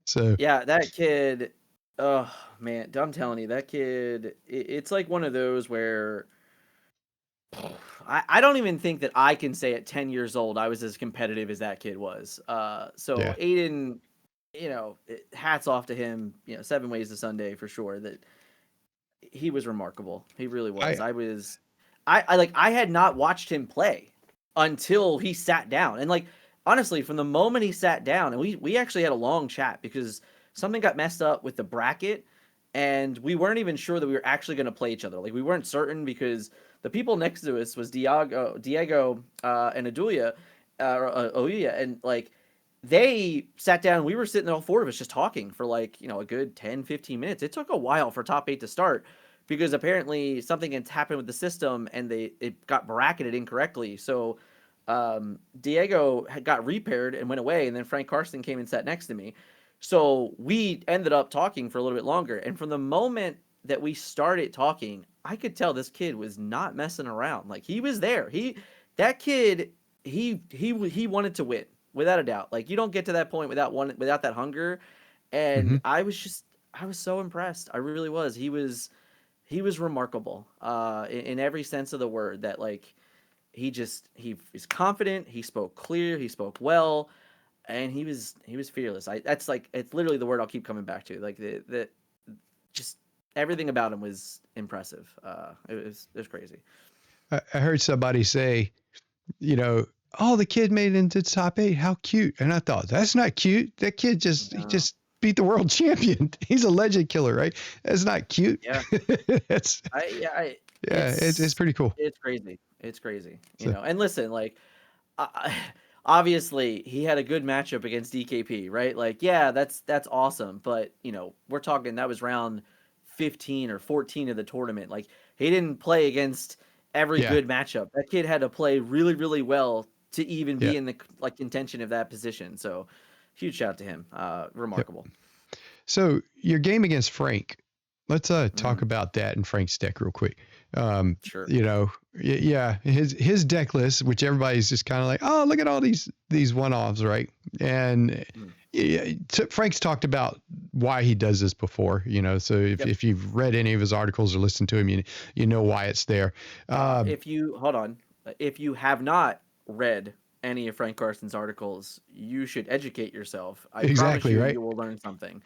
So yeah, that kid, oh man, I'm telling you, that kid, it's like one of those where I don't even think that I can say at 10 years old I was as competitive as that kid was. So yeah. Aiden, hats off to him, 7 Ways to Sunday for sure, that he was remarkable. He really was. I had not watched him play until he sat down. And like, honestly, from the moment he sat down, and we actually had a long chat because something got messed up with the bracket and we weren't even sure that we were actually going to play each other. Like, we weren't certain because the people next to us was Diego and Adulia, and like, they sat down. We were sitting there, all 4 of us, just talking for like, a good 10, 15 minutes. It took a while for top 8 to start because apparently something had happened with the system and it got bracketed incorrectly. So Diego had got repaired and went away, and then Frank Carson came and sat next to me. So we ended up talking for a little bit longer. And from the moment that we started talking, I could tell this kid was not messing around. Like, he was there. That kid wanted to win, without a doubt. Like, you don't get to that point without that hunger. And I was so impressed. I really was. He was remarkable in every sense of the word. That like, he was confident. He spoke clear. He spoke well, and he was fearless. It's literally the word I'll keep coming back to. Like, the just everything about him was impressive. It was crazy. I heard somebody say, oh, the kid made it into the top 8. How cute. And I thought, that's not cute. That kid he just beat the world champion. He's a legend killer, right? That's not cute. Yeah. It's pretty cool. It's crazy. It's crazy. And listen, like, obviously he had a good matchup against DKP, right? Like, yeah, that's awesome. But, we're talking, that was round 15 or 14 of the tournament. Like, he didn't play against every good matchup. That kid had to play really, really well to even be in the contention of that position. So huge shout out to him. Remarkable. So your game against Frank, let's talk about that in Frank's deck real quick. Sure. You know, yeah, his deck list, which everybody's just kind of like, oh, look at all these one-offs, right? And yeah, Frank's talked about why he does this before, you know. So if you've read any of his articles or listened to him, you know why it's there. If you have not read any of Frank Carson's articles, you should educate yourself. I promise you, right? you will learn something.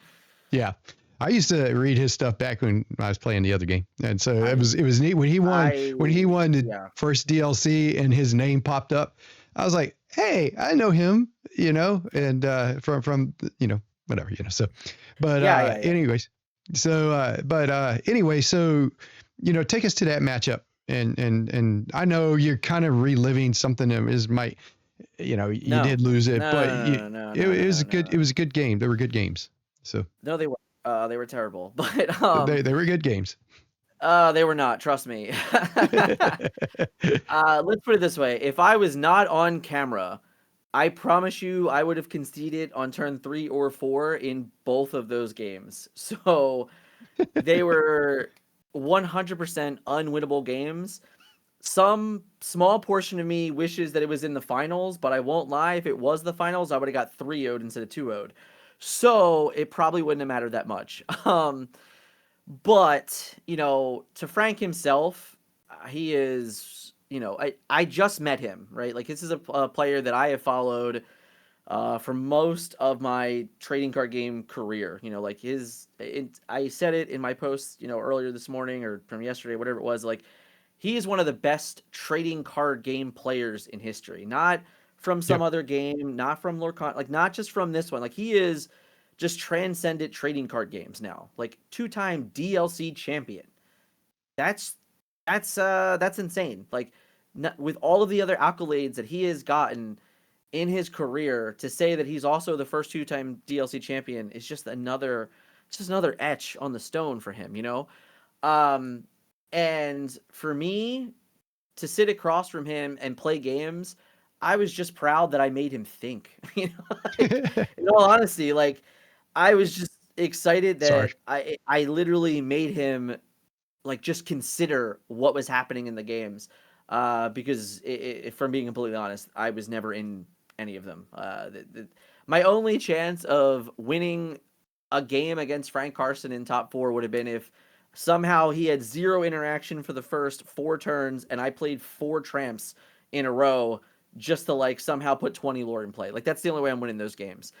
Yeah. I used to read his stuff back when I was playing the other game. And so it was neat when he won the first DLC and his name popped up. I was like, hey, I know him, you know, and from you know, whatever, you know. So but anyways. So anyway, so you know, take us to that matchup. And I know you're kind of reliving something that might, you know, you did lose it, but it was good. It was a good game. They were good games. So no, they were terrible, but they were good games. They were not. Trust me. Let's put it this way: if I was not on camera, I promise you, I would have conceded on turn 3 or 4 in both of those games. So they were 100% unwinnable games. Some small portion of me wishes that it was in the finals, but I won't lie. If it was the finals, I would have got 3-0'd instead of 2-0'd. So it probably wouldn't have mattered that much. But, you know, to Frank himself, he is, you know, I just met him, right? Like, this is a player that I have followed for most of my trading card game career. You know, like I said it in my post, you know, earlier this morning or from yesterday, whatever it was, like, he is one of the best trading card game players in history. Not from some other game, not from Lorcanarama, like not just from this one. Like he is just transcendent trading card games now. Like 2-time DLC champion. That's insane. Like with all of the other accolades that he has gotten in his career, to say that he's also the first 2-time DLC champion is just another etch on the stone for him, you know? And for me to sit across from him and play games, I was just proud that I made him think. You know, like, in all honesty, like I was just excited that I literally made him like just consider what was happening in the games, because if I'm being completely honest, I was never in any of them. My only chance of winning a game against Frank Carson in top 4 would have been if somehow he had 0 interaction for the first 4 turns and I played 4 tramps in a row just to like somehow put 20 lore in play. Like that's the only way I'm winning those games.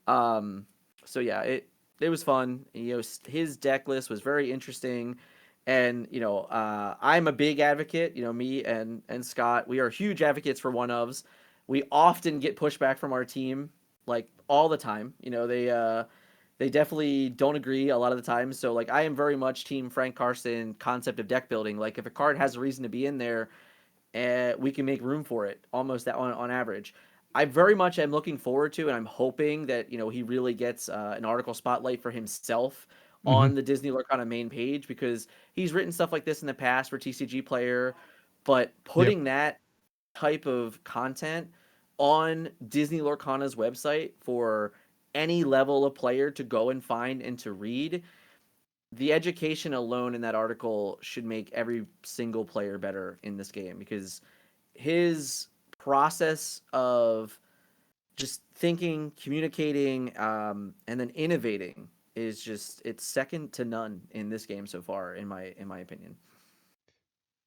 So yeah, it was fun. You know, his deck list was very interesting. And, you know, I'm a big advocate, you know, me and Scott, we are huge advocates for one-ofs. We often get pushback from our team, like all the time. You know, they definitely don't agree a lot of the time. So, like, I am very much team Frank Carson concept of deck building. Like, if a card has a reason to be in there, we can make room for it, almost that on average. I very much am looking forward to, and I'm hoping that, you know, he really gets an article spotlight for himself on the Disney Lorcana main page, because he's written stuff like this in the past for TCG Player, but putting that type of content on Disney Lorcana's website for any level of player to go and find and to read, the education alone in that article should make every single player better in this game, because his process of just thinking, communicating, and then innovating is just, it's second to none in this game so far, in my opinion.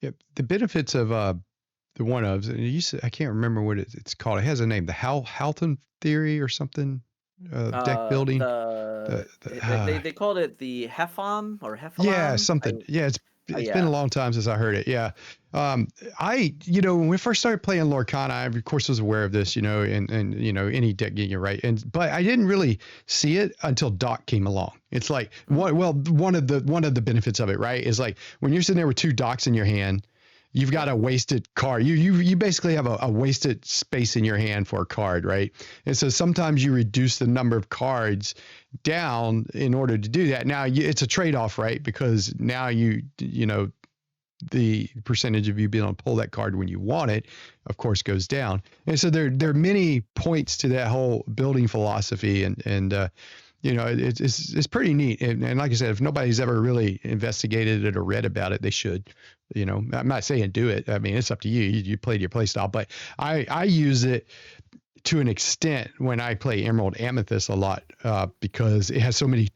Yep. The benefits of the one-ofs, I can't remember what it's called. It has a name, the Halton theory or something. Deck building. They called it the Hefom or Hefalon. Yeah, something. It's been a long time since I heard it. Yeah. When we first started playing Lorcana, I of course was aware of this, you know, and you know, any deck getting it right. But I didn't really see it until Doc came along. It's like one of the benefits of it, right, is like when you're sitting there with 2 Docs in your hand, you've got a wasted card. You basically have a wasted space in your hand for a card, right? And so sometimes you reduce the number of cards down in order to do that. Now it's a trade-off, right? Because now you know, the percentage of you being able to pull that card when you want it, of course, goes down. And so there are many points to that whole building philosophy, and it's pretty neat. And like I said, if nobody's ever really investigated it or read about it, they should. I'm not saying do it. I mean, it's up to you. You played your play style, but I use it to an extent when I play Emerald Amethyst a lot, because it has so many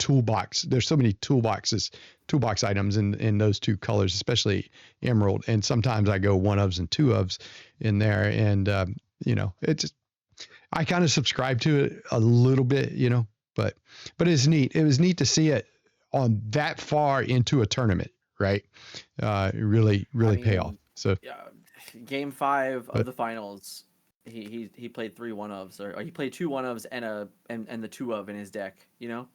there's so many toolbox items in those two colors, especially Emerald. And sometimes I go 1-ofs and 2-ofs in there. And, it's, I kind of subscribe to it a little bit, but it's neat. It was neat to see it on that far into a tournament, right? Really pay off. So yeah, game 5 of the finals, he played 3 1-ofs, or he played 2 1-ofs and the 2-of in his deck.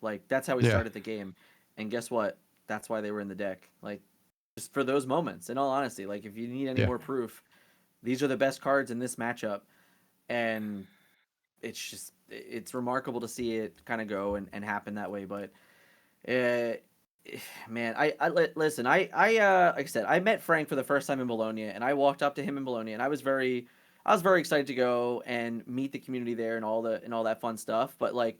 Like that's how he started the game. And guess what? That's why they were in the deck. Like just for those moments. In all honesty, like if you need any more proof, these are the best cards in this matchup, and it's remarkable to see it kind of go and happen that way. But man, listen. Like I said, I met Frank for the first time in Bologna, and I walked up to him in Bologna, and I was very excited to go and meet the community there and all that fun stuff. But like,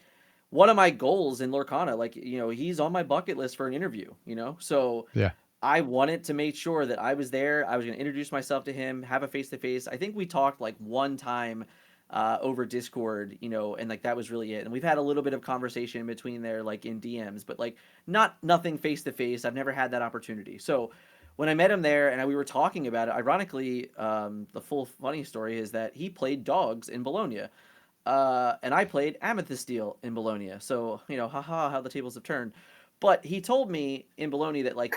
one of my goals in Lorcana, like he's on my bucket list for an interview. So yeah. I wanted to make sure that I was there. I was going to introduce myself to him, have a face-to-face. I think we talked like one time over Discord, and like that was really it. And we've had a little bit of conversation in between there, like in DMs, but like nothing face-to-face. I've never had that opportunity. So when I met him there and we were talking about it, ironically, the full funny story is that he played Dogs in Bologna. And I played Amethyst Steel in Bologna. So, haha, how the tables have turned. But he told me in Bologna that, like,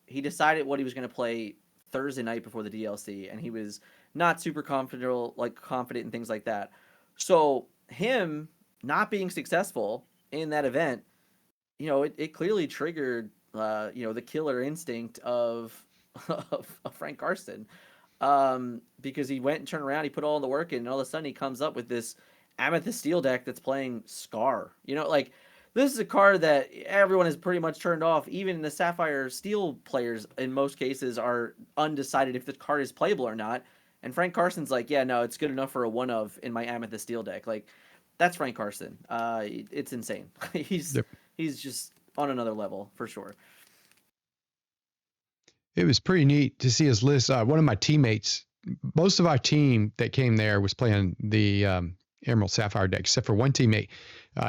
he decided what he was going to play Thursday night before the DLC, and he was not super confident and things like that. So him not being successful in that event, it clearly triggered, the killer instinct of Frank Karsten, because he went and turned around, he put all the work in, and all of a sudden he comes up with this Amethyst Steel deck that's playing Scar. Like, this is a card that everyone has pretty much turned off. Even the Sapphire Steel players, in most cases, are undecided if the card is playable or not. And Frank Karsten's like, yeah, no, it's good enough for a 1-of in my Amethyst Steel deck. Like, that's Frank Karsten. It's insane. He's just on another level, for sure. It was pretty neat to see his list. One of my teammates, most of our team that came there was playing the Emerald Sapphire deck, except for one teammate.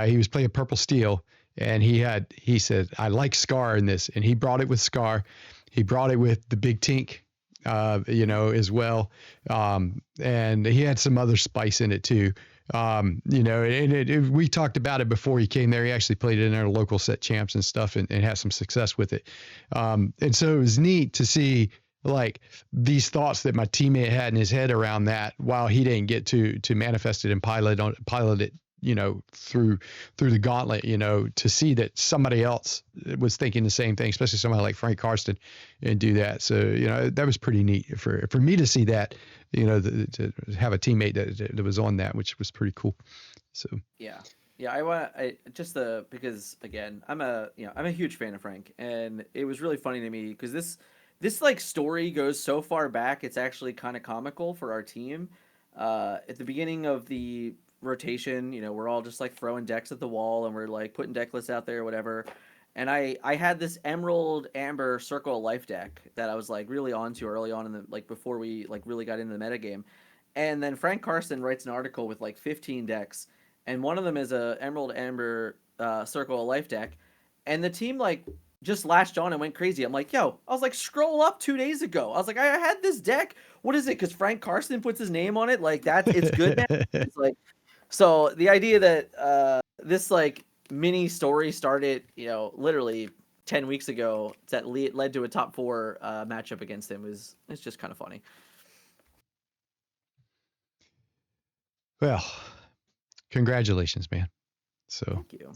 He was playing Purple Steel, and he said, I like Scar in this. And he brought it with Scar. He brought it with the Big Tink, as well. And he had some other spice in it too. We talked about it before he came there. He actually played it in our local set champs and stuff and had some success with it. And so it was neat to see like these thoughts that my teammate had in his head around that, while he didn't get to manifest it and pilot it, through the gauntlet, to see that somebody else was thinking the same thing, especially somebody like Frank Karsten, and do that. So, that was pretty neat for me to see that, to have a teammate that was on that, which was pretty cool. So, yeah. Because again, I'm a huge fan of Frank, and it was really funny to me because this like story goes so far back, it's actually kind of comical for our team. At the beginning of the rotation, we're all just like throwing decks at the wall, and we're like putting deck lists out there or whatever. And I had this Emerald Amber Circle of Life deck that I was like really onto early on in the, like before we like really got into the metagame. And then Frank Karsten writes an article with like 15 decks, and one of them is a Emerald Amber Circle of Life deck. And the team like just latched on and went crazy. I'm like, I was like, scroll up 2 days ago. I was like, I had this deck. What is it? Because Frank Karsten puts his name on it. Like it's good now. It's like, so the idea that this like mini story started, literally 10 weeks ago, that led to a top 4 matchup against him it's just kind of funny. Well, congratulations, man. So, thank you.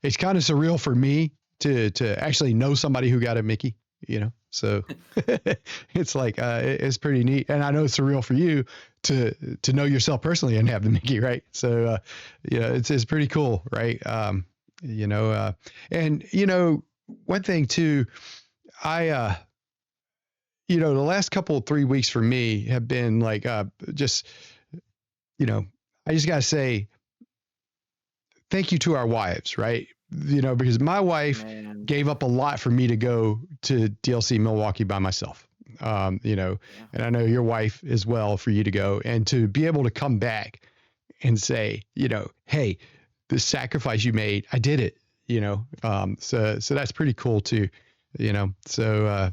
It's kind of surreal for me to actually know somebody who got a Mickey, so it's like, it's pretty neat. And I know it's surreal for you to know yourself personally and have the Mickey, right? So, it's pretty cool, right? And, one thing too, I, the last 3 weeks for me have been like, I just gotta say, thank you to our wives, right? Because my wife Man. gave up a lot for me to go to DLC Milwaukee by myself. Yeah. And I know your wife as well for you to go and to be able to come back and say, hey, the sacrifice you made, I did it, so that's pretty cool too, so,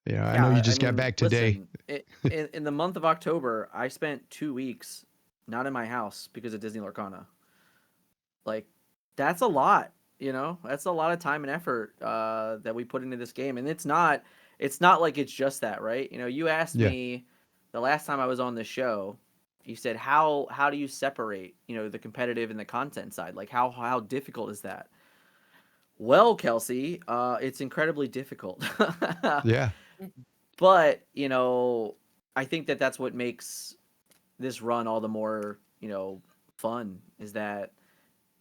I know you just got back today. Listen, in the month of October, I spent 2 weeks not in my house because of Disney Lorcana. Like, that's a lot, that's a lot of time and effort that we put into this game. And it's not like it's just that, right? You asked Yeah. me the last time I was on this show, you said, how do you separate, the competitive and the content side? Like, how difficult is that? Well, Kelsey, it's incredibly difficult. Yeah. But, I think that that's what makes this run all the more, fun, is that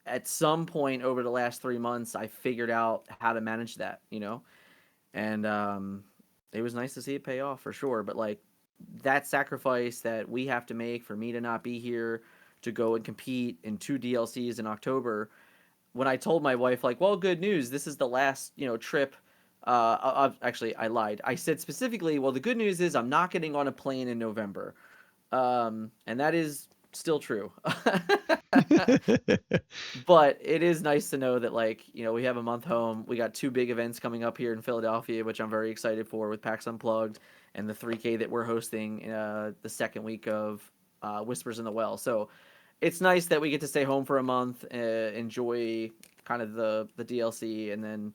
at some point over the last 3 months, I figured out how to manage that, and it was nice to see it pay off for sure. But like, that sacrifice that we have to make for me to not be here to go and compete in 2 DLCs in October, when I told my wife, like, well, good news, this is the last, trip. Actually, I lied. I said specifically, well, the good news is I'm not getting on a plane in November. And that is still true. But it is nice to know that, like, we have a month home. We got 2 big events coming up here in Philadelphia, which I'm very excited for, with PAX Unplugged and the 3K that we're hosting the second week of Whispers in the Well. So it's nice that we get to stay home for a month, enjoy kind of the DLC, and then,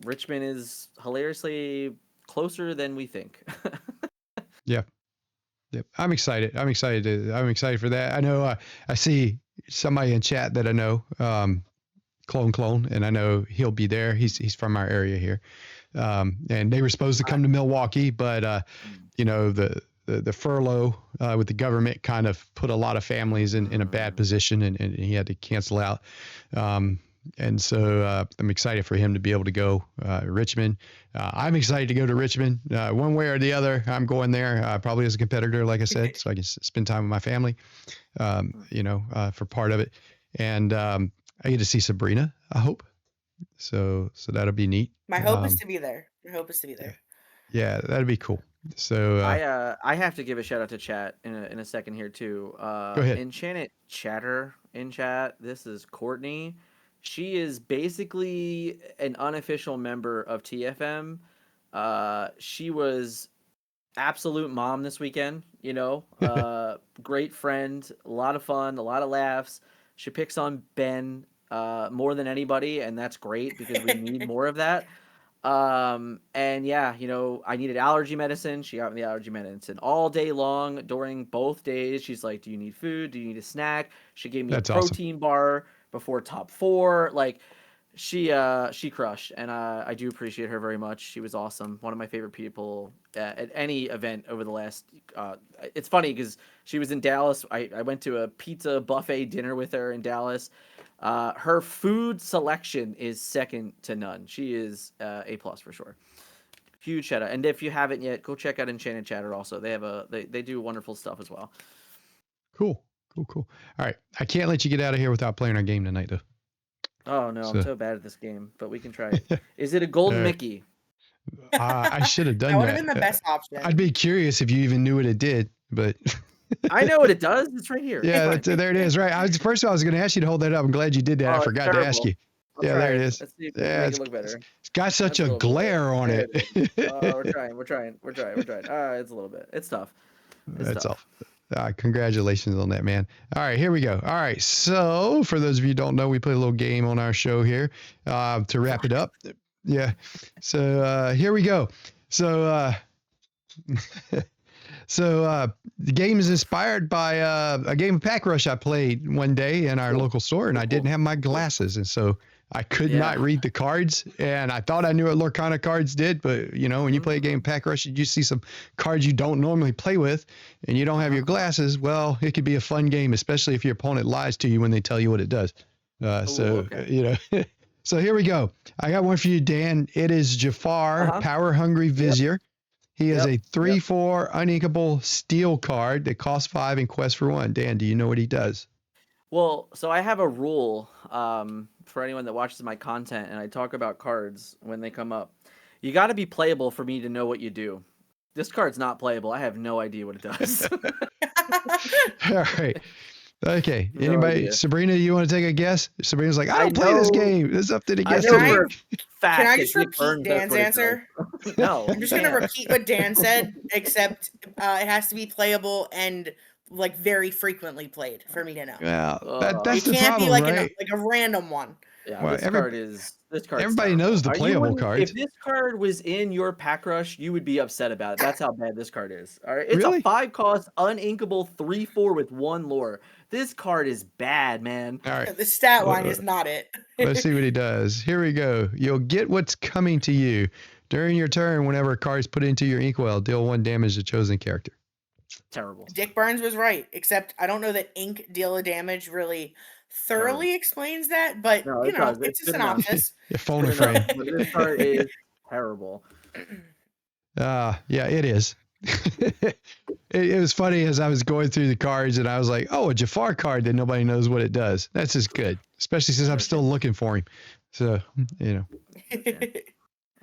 Richmond is hilariously closer than we think. Yeah. Yep. I'm excited. I'm excited for that. I know I see somebody in chat that I know, Clone, and I know he'll be there. He's from our area here. And they were supposed to come to Milwaukee, but the furlough with the government kind of put a lot of families in a bad position, and he had to cancel out. And so I'm excited for him to be able to go Richmond. I'm excited to go to Richmond one way or the other. I'm going there probably as a competitor, like I said, so I can spend time with my family, for part of it. And I get to see Sabrina, I hope. So that'll be neat. My hope is to be there. Yeah, that'd be cool. So I have to give a shout out to chat in a second here too. Go ahead. Enchanted Chatter in chat. This is Courtney. She is basically an unofficial member of TFM. She was absolute mom this weekend, great friend, a lot of fun, a lot of laughs. She picks on Ben more than anybody, and that's great because we need more of that. And yeah, I needed allergy medicine. She got me the allergy medicine all day long during both days. She's like, do you need food? Do you need a snack? She gave me That's a protein bar before top 4. Like, she crushed, and I do appreciate her very much. She was awesome. One of my favorite people at any event over the last, it's funny because she was in Dallas. I went to a pizza buffet dinner with her in Dallas. Her food selection is second to none. She is A+ for sure. Huge shout out. And if you haven't yet, go check out Enchanted Chatter also. They have they do wonderful stuff as well. Cool. All right. I can't let you get out of here without playing our game tonight, though. Oh, no. I'm so bad at this game, but we can try it. Is it a golden Mickey? I should have done That that. would have been the best option. I'd be curious if you even knew what it did, but... I know what it does. It's right here. Yeah, there it is. Right. First of all, I was going to ask you to hold that up. I'm glad you did that. I forgot to ask you. I'll there it is. Let's see if yeah, make it look better. It's got such a glare on it. We're trying. It's a little bit. It's tough. That's tough. Congratulations on that, man. All right, here we go. All right, so for those of you who don't know, we play a little game on our show here to wrap it up. Yeah. So here we go. So the game is inspired by a game of Pack Rush I played one day in our local store, and I didn't have my glasses, and so I could not read the cards, and I thought I knew what Lorcana cards did, but when you play a game of Pack Rush, you see some cards you don't normally play with, and you don't have your glasses. Well, it could be a fun game, especially if your opponent lies to you when they tell you what it does. So here we go. I got one for you, Dan. It is Jafar, Power Hungry Vizier. He is a 3/4 uninkable steel card that costs 5 and quests for 1. Dan, do you know what he does? Well, so I have a rule for anyone that watches my content, and I talk about cards when they come up. You got to be playable for me to know what you do. This card's not playable. I have no idea what it does. All right. Okay. No Anybody? idea. Sabrina, you want to take a guess? Sabrina's like, I I don't play this know- game. There's something to I guess. know Can I- for a fact Can I that just Nick repeat Burns, that's Dan's what it does. answer? No, I'm you just gonna can't. repeat what Dan said, except it has to be playable and like very frequently played for me to know. Well, that's It the can't problem, be like right? a random one. Yeah, Well, this card is everybody terrible. knows the You playable wouldn't- cards. If this card was in your pack rush, you would be upset about it. That's how bad this card is. All right, it's Really? a 5-cost uninkable 3/4 with 1 lore. This card is bad, man. All right. The stat line is not it. Let's see what he does. Here we go. You'll get what's coming to you. During your turn, whenever a card is put into your inkwell, deal 1 damage to chosen character. Terrible. Dick Burns was right, except I don't know that ink deal of damage really thoroughly explains that, but No, you it know, does. it's a Good enough. synopsis. Yeah, phone a Good enough, friend. but this card is terrible. Yeah, it is. It was funny as I was going through the cards and I was like, oh, a Jafar card that nobody knows what it does. That's just good, especially since I'm still looking for him. So, you know.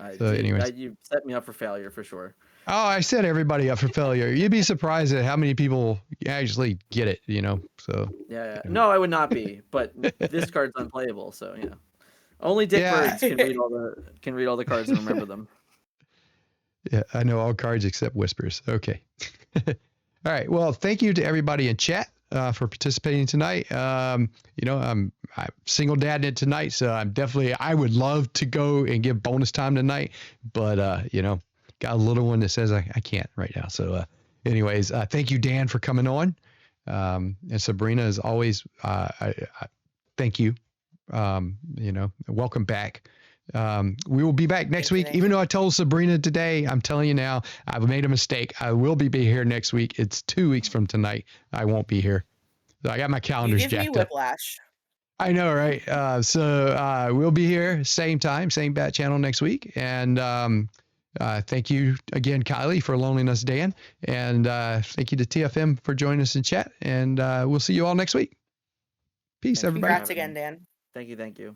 Anyways. You set me up for failure for sure. Oh, I set everybody up for failure. You'd be surprised at how many people actually get it, you know. So Yeah. No, I would not be, but this card's unplayable, so yeah. Only Dick Yeah. Burns can read all the cards and remember them. yeah, I know all cards except Whispers. Okay. All right. Well, thank you to everybody in chat for participating tonight. You know, I'm single dad it tonight, so I would love to go and give bonus time tonight, but you know, got a little one that says I can't right now. So anyways, thank you, Dan, for coming on. And Sabrina, as always, I thank you. You know, welcome back. We will be back next week. Even though I told Sabrina today, I'm telling you now, I've made a mistake. I will be here next week. It's 2 weeks from tonight. I won't be here. So I got my calendars You give me jacked up. whiplash. I know, right? So we'll be here same time, same bat channel next week. And thank you again, Kylie, for loaning us Dan. And thank you to TFM for joining us in chat. And we'll see you all next week. Peace, everybody. Congrats again, Dan. Thank you.